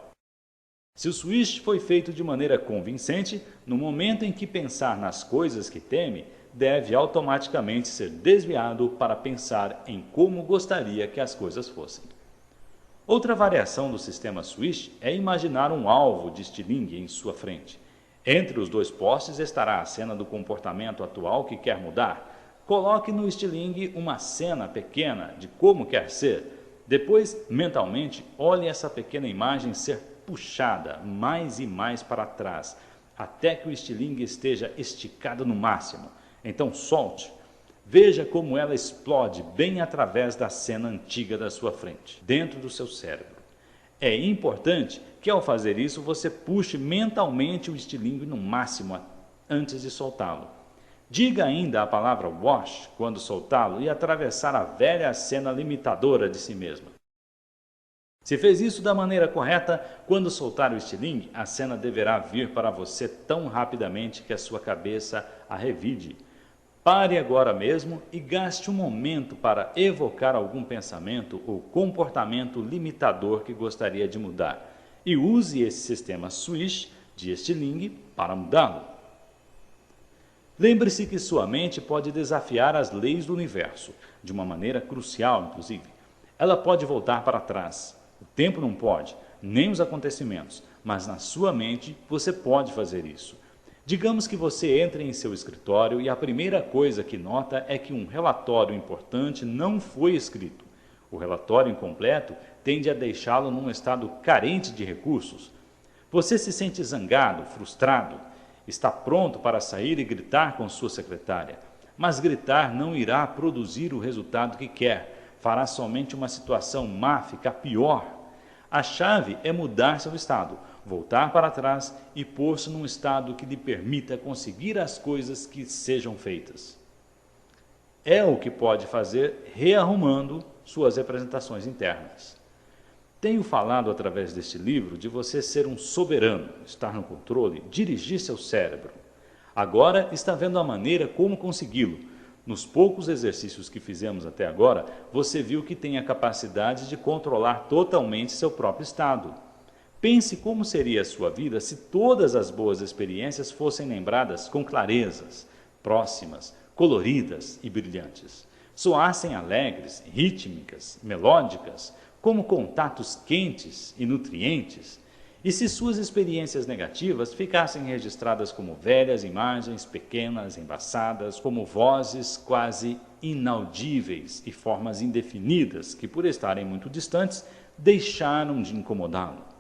A: Se o swish foi feito de maneira convincente, no momento em que pensar nas coisas que teme, deve automaticamente ser desviado para pensar em como gostaria que as coisas fossem. Outra variação do sistema Swish é imaginar um alvo de estilingue em sua frente. Entre os dois postes estará a cena do comportamento atual que quer mudar. Coloque no estilingue uma cena pequena de como quer ser. Depois, mentalmente, olhe essa pequena imagem ser puxada mais e mais para trás, até que o estilingue esteja esticado no máximo. Então solte. Veja como ela explode bem através da cena antiga da sua frente, dentro do seu cérebro. É importante que ao fazer isso você puxe mentalmente o estilingue no máximo antes de soltá-lo. Diga ainda a palavra wash quando soltá-lo e atravessar a velha cena limitadora de si mesma. Se fez isso da maneira correta, quando soltar o estilingue, a cena deverá vir para você tão rapidamente que a sua cabeça a revide. Pare agora mesmo e gaste um momento para evocar algum pensamento ou comportamento limitador que gostaria de mudar e use esse sistema Swish de estilingue para mudá-lo. Lembre-se que sua mente pode desafiar as leis do universo, de uma maneira crucial, inclusive. Ela pode voltar para trás. O tempo não pode, nem os acontecimentos, mas na sua mente você pode fazer isso. Digamos que você entre em seu escritório e a primeira coisa que nota é que um relatório importante não foi escrito. O relatório incompleto tende a deixá-lo num estado carente de recursos. Você se sente zangado, frustrado, está pronto para sair e gritar com sua secretária. Mas gritar não irá produzir o resultado que quer, fará somente uma situação má ficar pior. A chave é mudar seu estado, voltar para trás e pôr-se num estado que lhe permita conseguir as coisas que sejam feitas. É o que pode fazer rearrumando suas representações internas. Tenho falado através deste livro de você ser um soberano, estar no controle, dirigir seu cérebro. Agora está vendo a maneira como consegui-lo. Nos poucos exercícios que fizemos até agora, você viu que tem a capacidade de controlar totalmente seu próprio estado. Pense como seria a sua vida se todas as boas experiências fossem lembradas com clarezas, próximas, coloridas e brilhantes. Soassem alegres, rítmicas, melódicas, como contatos quentes e nutrientes. E se suas experiências negativas ficassem registradas como velhas imagens pequenas, embaçadas, como vozes quase inaudíveis e formas indefinidas que, por estarem muito distantes, deixaram de incomodá-lo.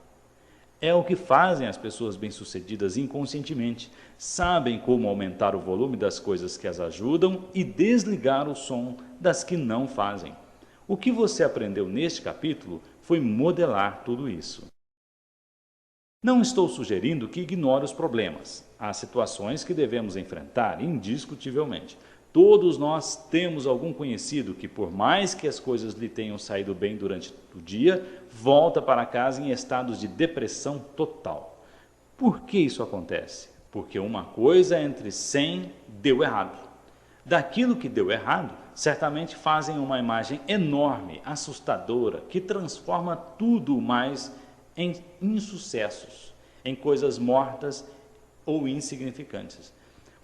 A: É o que fazem as pessoas bem-sucedidas inconscientemente. Sabem como aumentar o volume das coisas que as ajudam e desligar o som das que não fazem. O que você aprendeu neste capítulo foi modelar tudo isso. Não estou sugerindo que ignore os problemas. Há situações que devemos enfrentar, indiscutivelmente. Todos nós temos algum conhecido que, por mais que as coisas lhe tenham saído bem durante o dia, volta para casa em estados de depressão total. Por que isso acontece? Porque uma coisa entre 100 deu errado. Daquilo que deu errado, certamente fazem uma imagem enorme, assustadora, que transforma tudo mais em insucessos, em coisas mortas ou insignificantes.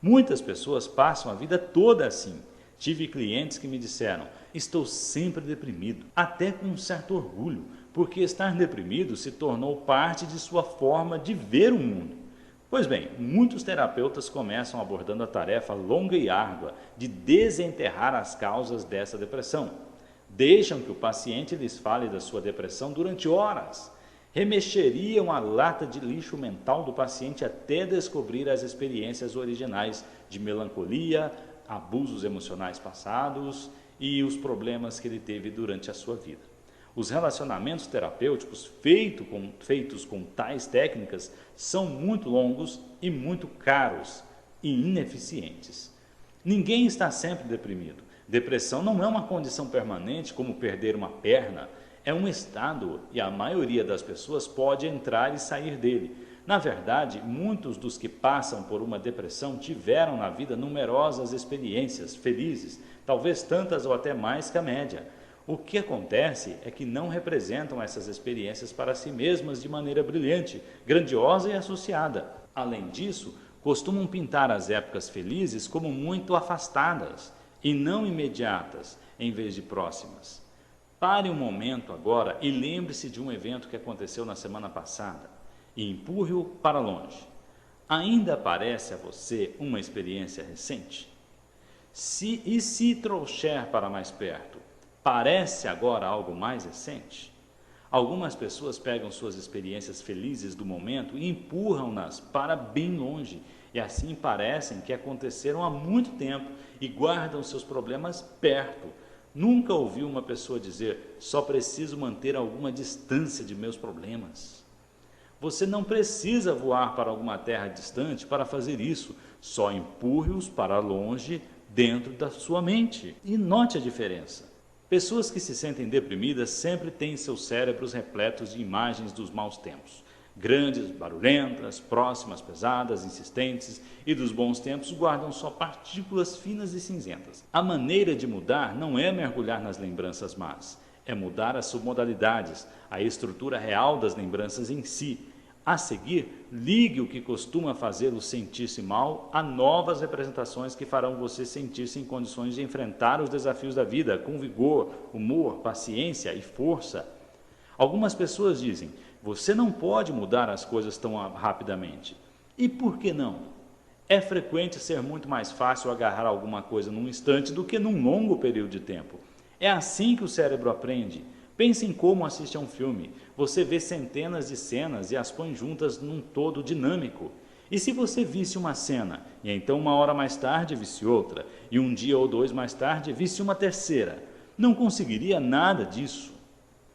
A: Muitas pessoas passam a vida toda assim. Tive clientes que me disseram: estou sempre deprimido, até com um certo orgulho, porque estar deprimido se tornou parte de sua forma de ver o mundo. Pois bem, muitos terapeutas começam abordando a tarefa longa e árdua de desenterrar as causas dessa depressão. Deixam que o paciente lhes fale da sua depressão durante horas. Remexeriam a lata de lixo mental do paciente até descobrir as experiências originais de melancolia, abusos emocionais passados e os problemas que ele teve durante a sua vida. Os relacionamentos terapêuticos feitos com tais técnicas são muito longos e muito caros e ineficientes. Ninguém está sempre deprimido. Depressão não é uma condição permanente como perder uma perna. É um estado e a maioria das pessoas pode entrar e sair dele. Na verdade, muitos dos que passam por uma depressão tiveram na vida numerosas experiências felizes, talvez tantas ou até mais que a média. O que acontece é que não representam essas experiências para si mesmas de maneira brilhante, grandiosa e associada. Além disso, costumam pintar as épocas felizes como muito afastadas e não imediatas, em vez de próximas. Pare um momento agora e lembre-se de um evento que aconteceu na semana passada e empurre-o para longe. Ainda parece a você uma experiência recente? Se trouxer para mais perto, parece agora algo mais recente? Algumas pessoas pegam suas experiências felizes do momento e empurram-nas para bem longe, e assim parecem que aconteceram há muito tempo e guardam seus problemas perto. Nunca ouvi uma pessoa dizer: só preciso manter alguma distância de meus problemas. Você não precisa voar para alguma terra distante para fazer isso, só empurre-os para longe dentro da sua mente. E note a diferença. Pessoas que se sentem deprimidas sempre têm seus cérebros repletos de imagens dos maus tempos. Grandes, barulhentas, próximas, pesadas, insistentes, e dos bons tempos guardam só partículas finas e cinzentas. A maneira de mudar não é mergulhar nas lembranças más, é mudar as submodalidades, a estrutura real das lembranças em si. A seguir, ligue o que costuma fazê-lo sentir-se mal a novas representações que farão você sentir-se em condições de enfrentar os desafios da vida com vigor, humor, paciência e força. Algumas pessoas dizem: você não pode mudar as coisas tão rapidamente. E por que não? É frequente ser muito mais fácil agarrar alguma coisa num instante do que num longo período de tempo. É assim que o cérebro aprende. Pense em como assiste a um filme. Você vê centenas de cenas e as põe juntas num todo dinâmico. E se você visse uma cena, e então uma hora mais tarde visse outra, e um dia ou dois mais tarde visse uma terceira, não conseguiria nada disso.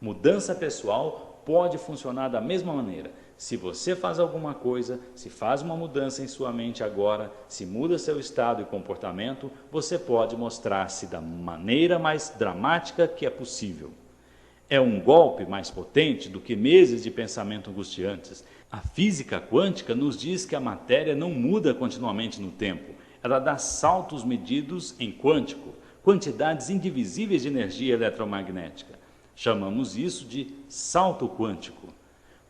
A: Mudança pessoal pode funcionar da mesma maneira. Se você faz alguma coisa, se faz uma mudança em sua mente agora, se muda seu estado e comportamento, você pode mostrar-se da maneira mais dramática que é possível. É um golpe mais potente do que meses de pensamento angustiantes. A física quântica nos diz que a matéria não muda continuamente no tempo. Ela dá saltos medidos em quântico, quantidades indivisíveis de energia eletromagnética. Chamamos isso de salto quântico.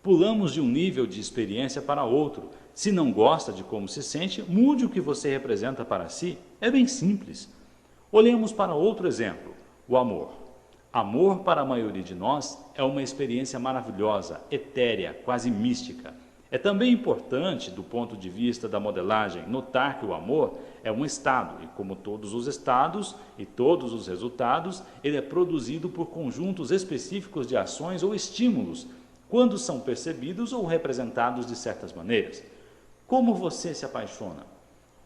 A: Pulamos de um nível de experiência para outro. Se não gosta de como se sente, mude o que você representa para si. É bem simples. Olhemos para outro exemplo, o amor. Amor, para a maioria de nós, é uma experiência maravilhosa, etérea, quase mística. É também importante, do ponto de vista da modelagem, notar que o amor é um estado, e como todos os estados e todos os resultados, ele é produzido por conjuntos específicos de ações ou estímulos, quando são percebidos ou representados de certas maneiras. Como você se apaixona?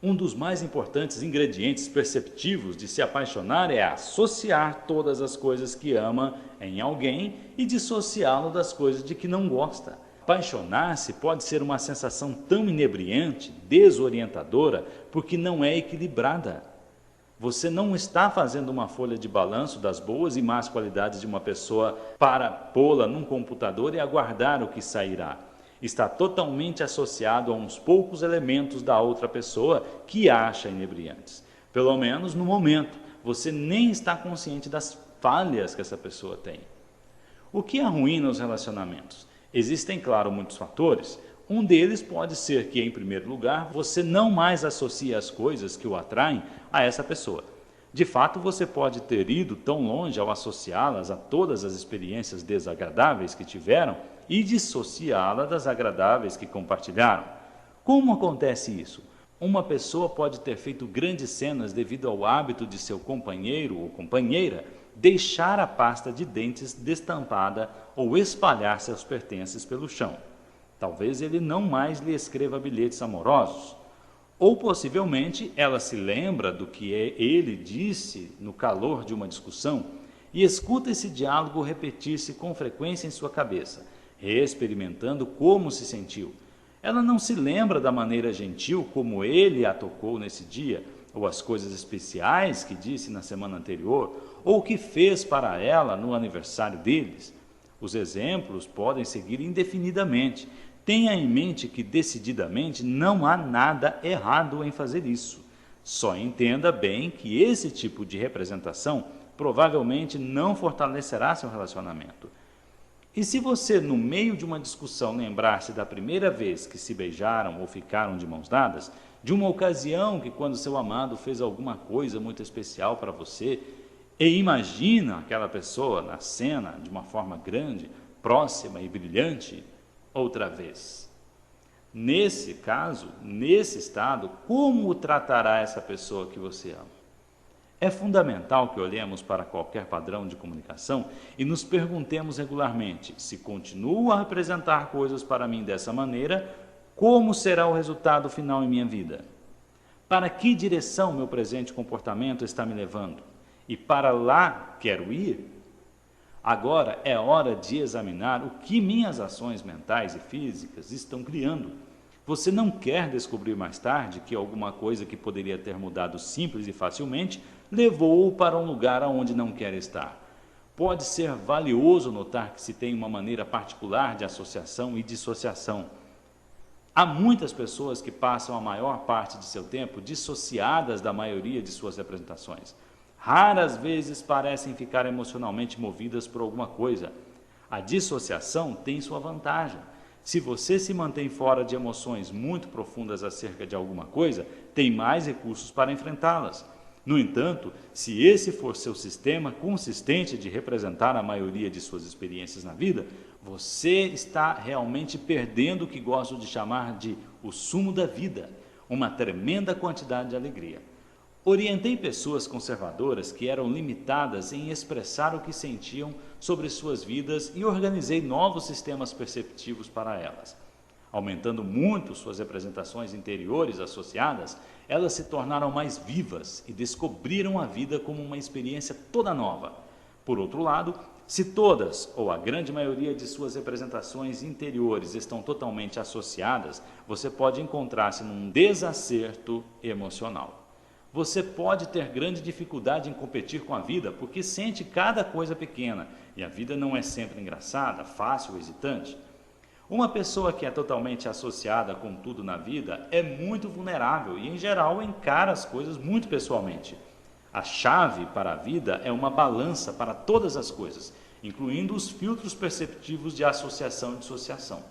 A: Um dos mais importantes ingredientes perceptivos de se apaixonar é associar todas as coisas que ama em alguém e dissociá-lo das coisas de que não gosta. Apaixonar-se pode ser uma sensação tão inebriante, desorientadora, porque não é equilibrada. Você não está fazendo uma folha de balanço das boas e más qualidades de uma pessoa para pô-la num computador e aguardar o que sairá. Está totalmente associado a uns poucos elementos da outra pessoa que acha inebriantes. Pelo menos no momento, você nem está consciente das falhas que essa pessoa tem. O que arruína os relacionamentos? Existem, claro, muitos fatores. Um deles pode ser que, em primeiro lugar, você não mais associe as coisas que o atraem a essa pessoa. De fato, você pode ter ido tão longe ao associá-las a todas as experiências desagradáveis que tiveram e dissociá-la das agradáveis que compartilharam. Como acontece isso? Uma pessoa pode ter feito grandes cenas devido ao hábito de seu companheiro ou companheira deixar a pasta de dentes destampada ou espalhar seus pertences pelo chão. Talvez ele não mais lhe escreva bilhetes amorosos. Ou possivelmente ela se lembra do que ele disse no calor de uma discussão e escuta esse diálogo repetir-se com frequência em sua cabeça, reexperimentando como se sentiu. Ela não se lembra da maneira gentil como ele a tocou nesse dia, ou as coisas especiais que disse na semana anterior, ou o que fez para ela no aniversário deles. Os exemplos podem seguir indefinidamente. Tenha em mente que, decididamente, não há nada errado em fazer isso. Só entenda bem que esse tipo de representação provavelmente não fortalecerá seu relacionamento. E se você, no meio de uma discussão, lembrar-se da primeira vez que se beijaram ou ficaram de mãos dadas, de uma ocasião que quando seu amado fez alguma coisa muito especial para você, e imagina aquela pessoa na cena de uma forma grande, próxima e brilhante, outra vez. Nesse caso, nesse estado, como tratará essa pessoa que você ama? É fundamental que olhemos para qualquer padrão de comunicação e nos perguntemos regularmente: se continuo a representar coisas para mim dessa maneira, como será o resultado final em minha vida? Para que direção meu presente comportamento está me levando? E para lá quero ir? Agora é hora de examinar o que minhas ações mentais e físicas estão criando. Você não quer descobrir mais tarde que alguma coisa que poderia ter mudado simples e facilmente levou-o para um lugar aonde não quer estar. Pode ser valioso notar que se tem uma maneira particular de associação e dissociação. Há muitas pessoas que passam a maior parte de seu tempo dissociadas da maioria de suas representações. Raras vezes parecem ficar emocionalmente movidas por alguma coisa. A dissociação tem sua vantagem. Se você se mantém fora de emoções muito profundas acerca de alguma coisa, tem mais recursos para enfrentá-las. No entanto, se esse for seu sistema consistente de representar a maioria de suas experiências na vida, você está realmente perdendo o que gosto de chamar de o sumo da vida, uma tremenda quantidade de alegria. Orientei pessoas conservadoras que eram limitadas em expressar o que sentiam sobre suas vidas e organizei novos sistemas perceptivos para elas. Aumentando muito suas representações interiores associadas, elas se tornaram mais vivas e descobriram a vida como uma experiência toda nova. Por outro lado, se todas ou a grande maioria de suas representações interiores estão totalmente associadas, você pode encontrar-se num desacerto emocional. Você pode ter grande dificuldade em competir com a vida porque sente cada coisa pequena e a vida não é sempre engraçada, fácil ou excitante. Uma pessoa que é totalmente associada com tudo na vida é muito vulnerável e, em geral, encara as coisas muito pessoalmente. A chave para a vida é uma balança para todas as coisas, incluindo os filtros perceptivos de associação e dissociação.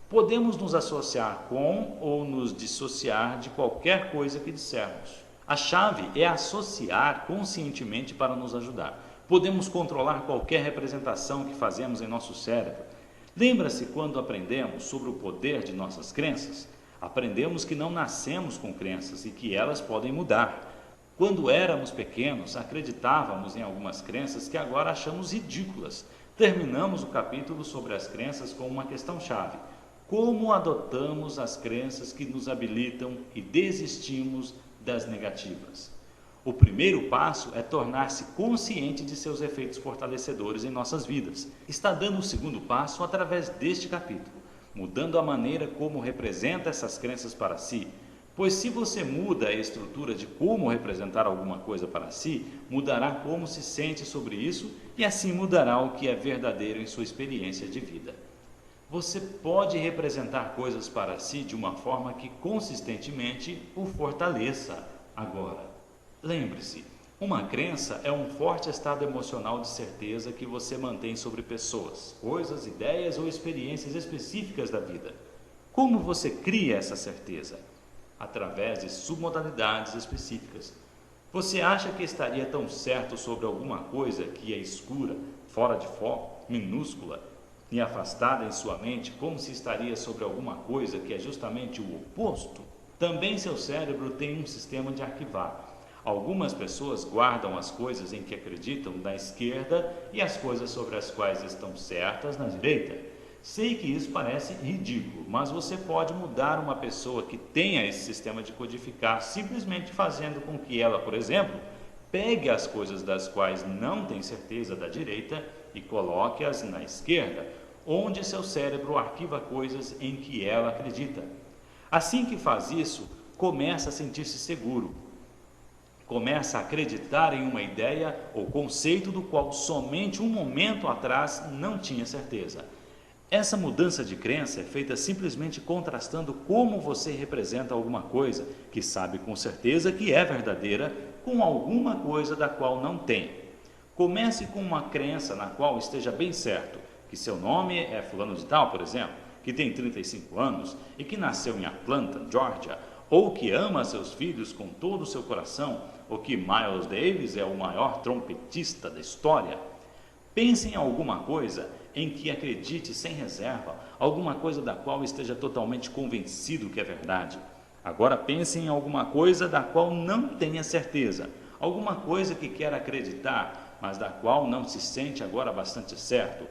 A: Podemos nos associar com ou nos dissociar de qualquer coisa que dissermos. A chave é associar conscientemente para nos ajudar. Podemos controlar qualquer representação que fazemos em nosso cérebro. Lembra-se quando aprendemos sobre o poder de nossas crenças? Aprendemos que não nascemos com crenças e que elas podem mudar. Quando éramos pequenos, acreditávamos em algumas crenças que agora achamos ridículas. Terminamos o capítulo sobre as crenças com uma questão-chave. Como adotamos as crenças que nos habilitam e desistimos das negativas? O primeiro passo é tornar-se consciente de seus efeitos fortalecedores em nossas vidas. Está dando o segundo passo através deste capítulo, mudando a maneira como representa essas crenças para si. Pois se você muda a estrutura de como representar alguma coisa para si, mudará como se sente sobre isso e assim mudará o que é verdadeiro em sua experiência de vida. Você pode representar coisas para si de uma forma que consistentemente o fortaleça. Agora, lembre-se, uma crença é um forte estado emocional de certeza que você mantém sobre pessoas, coisas, ideias ou experiências específicas da vida. Como você cria essa certeza? Através de submodalidades específicas. Você acha que estaria tão certo sobre alguma coisa que é escura, fora de foco, minúscula e afastada em sua mente, como se estaria sobre alguma coisa que é justamente o oposto? Também seu cérebro tem um sistema de arquivar. Algumas pessoas guardam as coisas em que acreditam na esquerda e as coisas sobre as quais estão certas na direita. Sei que isso parece ridículo, mas você pode mudar uma pessoa que tenha esse sistema de codificar simplesmente fazendo com que ela, por exemplo, pegue as coisas das quais não tem certeza da direita e coloque-as na esquerda, onde seu cérebro arquiva coisas em que ela acredita. Assim que faz isso, começa a sentir-se seguro. Começa a acreditar em uma ideia ou conceito do qual somente um momento atrás não tinha certeza. Essa mudança de crença é feita simplesmente contrastando como você representa alguma coisa que sabe com certeza que é verdadeira com alguma coisa da qual não tem. Comece com uma crença na qual esteja bem certo que seu nome é fulano de tal, por exemplo, que tem 35 anos e que nasceu em Atlanta, Georgia, ou que ama seus filhos com todo o seu coração, ou que Miles Davis é o maior trompetista da história. Pense em alguma coisa em que acredite sem reserva, alguma coisa da qual esteja totalmente convencido que é verdade. Agora pense em alguma coisa da qual não tenha certeza, alguma coisa que quer acreditar, mas da qual não se sente agora bastante certo.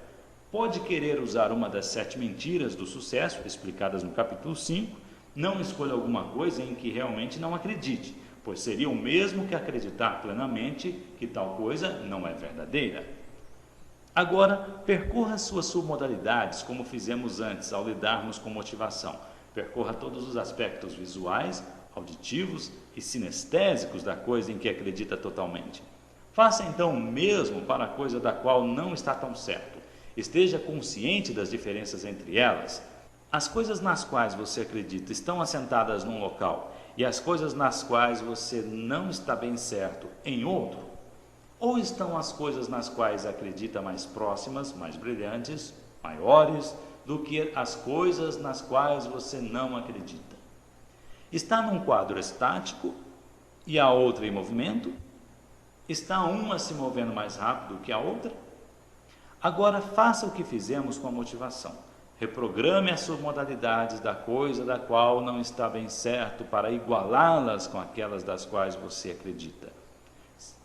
A: Pode querer usar uma das 7 mentiras do sucesso, explicadas no capítulo 5, não escolha alguma coisa em que realmente não acredite, pois seria o mesmo que acreditar plenamente que tal coisa não é verdadeira. Agora, percorra suas submodalidades, como fizemos antes ao lidarmos com motivação. Percorra todos os aspectos visuais, auditivos e sinestésicos da coisa em que acredita totalmente. Faça então o mesmo para a coisa da qual não está tão certo. Esteja consciente das diferenças entre elas. As coisas nas quais você acredita estão assentadas num local e as coisas nas quais você não está bem certo em outro? Ou estão as coisas nas quais acredita mais próximas, mais brilhantes, maiores, do que as coisas nas quais você não acredita? Está num quadro estático e a outra em movimento? Está uma se movendo mais rápido que a outra? Agora faça o que fizemos com a motivação. Reprograme as submodalidades da coisa da qual não está bem certo para igualá-las com aquelas das quais você acredita.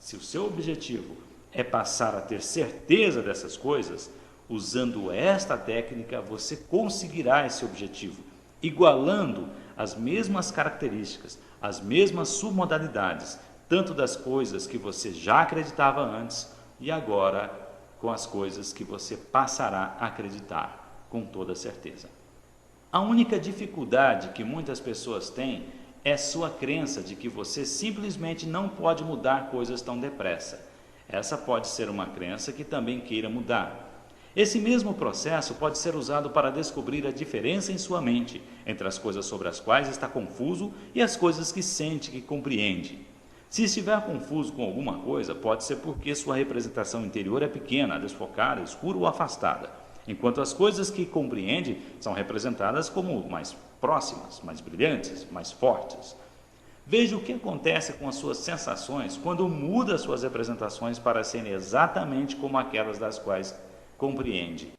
A: Se o seu objetivo é passar a ter certeza dessas coisas, usando esta técnica você conseguirá esse objetivo, igualando as mesmas características, as mesmas submodalidades, tanto das coisas que você já acreditava antes e agora com as coisas que você passará a acreditar com toda certeza. A única dificuldade que muitas pessoas têm é sua crença de que você simplesmente não pode mudar coisas tão depressa. Essa pode ser uma crença que também queira mudar. Esse mesmo processo pode ser usado para descobrir a diferença em sua mente entre as coisas sobre as quais está confuso e as coisas que sente que compreende. Se estiver confuso com alguma coisa, pode ser porque sua representação interior é pequena, desfocada, escura ou afastada, enquanto as coisas que compreende são representadas como mais próximas, mais brilhantes, mais fortes. Veja o que acontece com as suas sensações quando muda suas representações para serem exatamente como aquelas das quais compreende.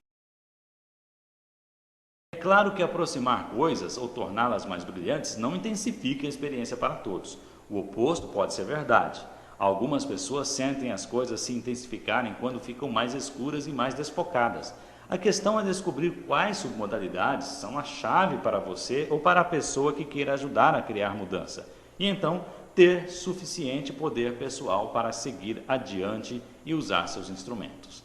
A: É claro que aproximar coisas ou torná-las mais brilhantes não intensifica a experiência para todos. O oposto pode ser verdade. Algumas pessoas sentem as coisas se intensificarem quando ficam mais escuras e mais desfocadas. A questão é descobrir quais submodalidades são a chave para você ou para a pessoa que queira ajudar a criar mudança, e então ter suficiente poder pessoal para seguir adiante e usar seus instrumentos.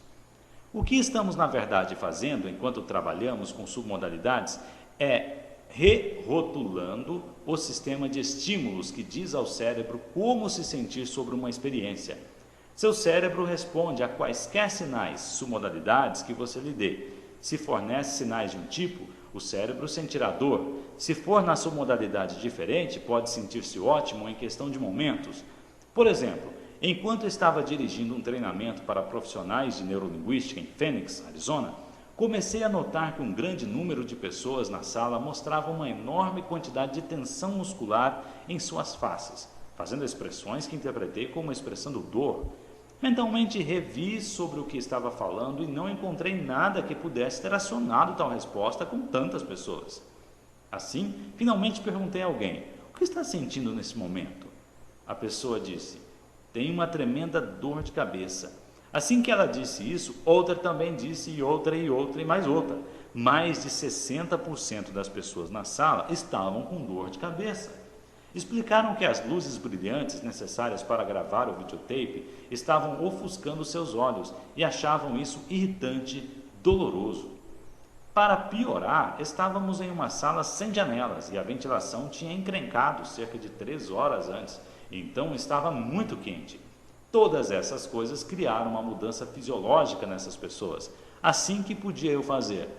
A: O que estamos, na verdade, fazendo enquanto trabalhamos com submodalidades é rerotulando o sistema de estímulos que diz ao cérebro como se sentir sobre uma experiência. Seu cérebro responde a quaisquer sinais, submodalidades que você lhe dê. Se fornece sinais de um tipo, o cérebro sentirá dor. Se for na submodalidade diferente, pode sentir-se ótimo em questão de momentos. Por exemplo, enquanto estava dirigindo um treinamento para profissionais de neurolinguística em Phoenix, Arizona, comecei a notar que um grande número de pessoas na sala mostrava uma enorme quantidade de tensão muscular em suas faces, fazendo expressões que interpretei como expressando dor. Mentalmente revi sobre o que estava falando e não encontrei nada que pudesse ter acionado tal resposta com tantas pessoas. Assim, finalmente perguntei a alguém: o que está sentindo nesse momento? A pessoa disse: tenho uma tremenda dor de cabeça. Assim que ela disse isso, outra também disse, e outra e mais outra. Mais de 60% das pessoas na sala estavam com dor de cabeça. Explicaram que as luzes brilhantes necessárias para gravar o videotape estavam ofuscando seus olhos e achavam isso irritante, doloroso. Para piorar, estávamos em uma sala sem janelas e a ventilação tinha encrencado cerca de 3 horas antes, então estava muito quente. Todas essas coisas criaram uma mudança fisiológica nessas pessoas. Assim, que podia eu fazer?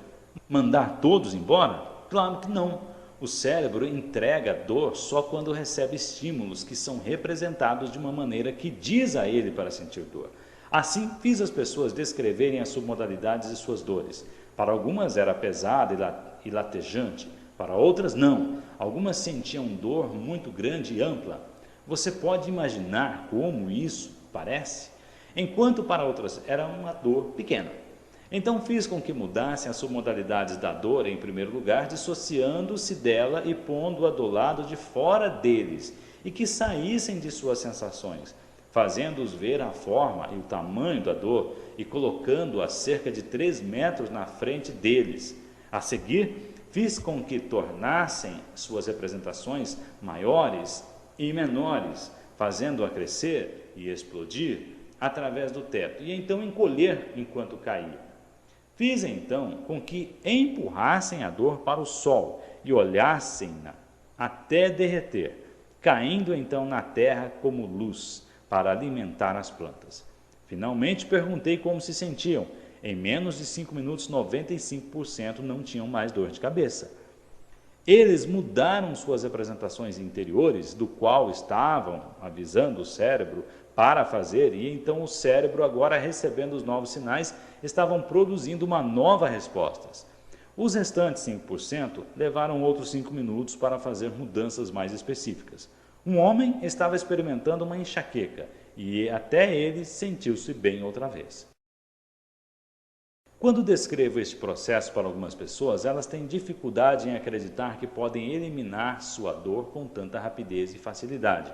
A: Mandar todos embora? Claro que não. O cérebro entrega dor só quando recebe estímulos que são representados de uma maneira que diz a ele para sentir dor. Assim, fiz as pessoas descreverem as submodalidades de suas dores. Para algumas era pesada e latejante, para outras não. Algumas sentiam dor muito grande e ampla. Você pode imaginar como isso parece? Enquanto para outras era uma dor pequena. Então fiz com que mudassem as submodalidades da dor em primeiro lugar, dissociando-se dela e pondo-a do lado de fora deles, e que saíssem de suas sensações, fazendo-os ver a forma e o tamanho da dor e colocando-a cerca de 3 metros na frente deles. A seguir, fiz com que tornassem suas representações maiores e menores, fazendo-a crescer e explodir através do teto, e então encolher enquanto caía. Fiz então com que empurrassem a dor para o sol e olhassem-na até derreter, caindo então na terra como luz para alimentar as plantas. Finalmente perguntei como se sentiam. Em menos de 5 minutos, 95% não tinham mais dor de cabeça. Eles mudaram suas representações interiores, do qual estavam avisando o cérebro para fazer, e então o cérebro, agora recebendo os novos sinais, estavam produzindo uma nova resposta. Os restantes 5% levaram outros 5 minutos para fazer mudanças mais específicas. Um homem estava experimentando uma enxaqueca e até ele sentiu-se bem outra vez. Quando descrevo este processo para algumas pessoas, elas têm dificuldade em acreditar que podem eliminar sua dor com tanta rapidez e facilidade.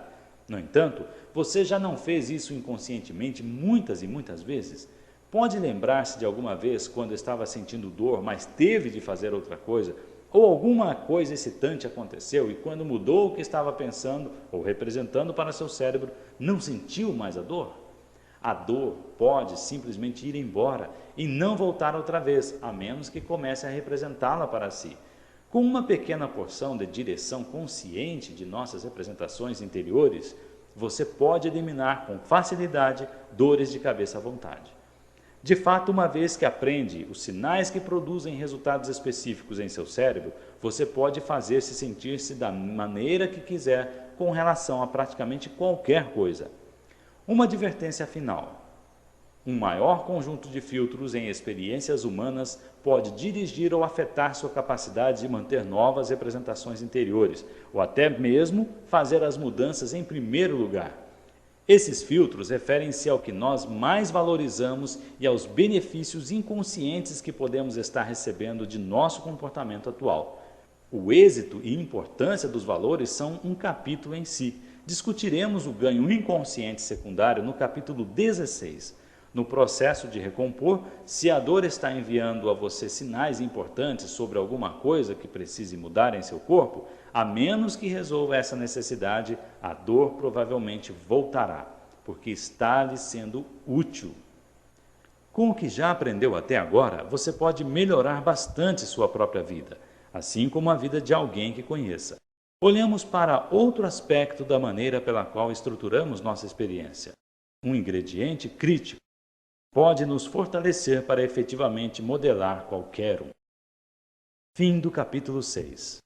A: No entanto, você já não fez isso inconscientemente muitas e muitas vezes? Pode lembrar-se de alguma vez quando estava sentindo dor, mas teve de fazer outra coisa? Ou alguma coisa excitante aconteceu e quando mudou o que estava pensando ou representando para seu cérebro, não sentiu mais a dor? A dor pode simplesmente ir embora e não voltar outra vez, a menos que comece a representá-la para si. Com uma pequena porção de direção consciente de nossas representações interiores, você pode eliminar com facilidade dores de cabeça à vontade. De fato, uma vez que aprende os sinais que produzem resultados específicos em seu cérebro, você pode fazer-se sentir-se da maneira que quiser com relação a praticamente qualquer coisa. Uma advertência final. Um maior conjunto de filtros em experiências humanas pode dirigir ou afetar sua capacidade de manter novas representações interiores, ou até mesmo fazer as mudanças em primeiro lugar. Esses filtros referem-se ao que nós mais valorizamos e aos benefícios inconscientes que podemos estar recebendo de nosso comportamento atual. O êxito e importância dos valores são um capítulo em si. Discutiremos o ganho inconsciente secundário no capítulo 16. No processo de recompor, se a dor está enviando a você sinais importantes sobre alguma coisa que precise mudar em seu corpo, a menos que resolva essa necessidade, a dor provavelmente voltará, porque está lhe sendo útil. Com o que já aprendeu até agora, você pode melhorar bastante sua própria vida, assim como a vida de alguém que conheça. Olhemos para outro aspecto da maneira pela qual estruturamos nossa experiência. Um ingrediente crítico pode nos fortalecer para efetivamente modelar qualquer um. Fim do capítulo 6.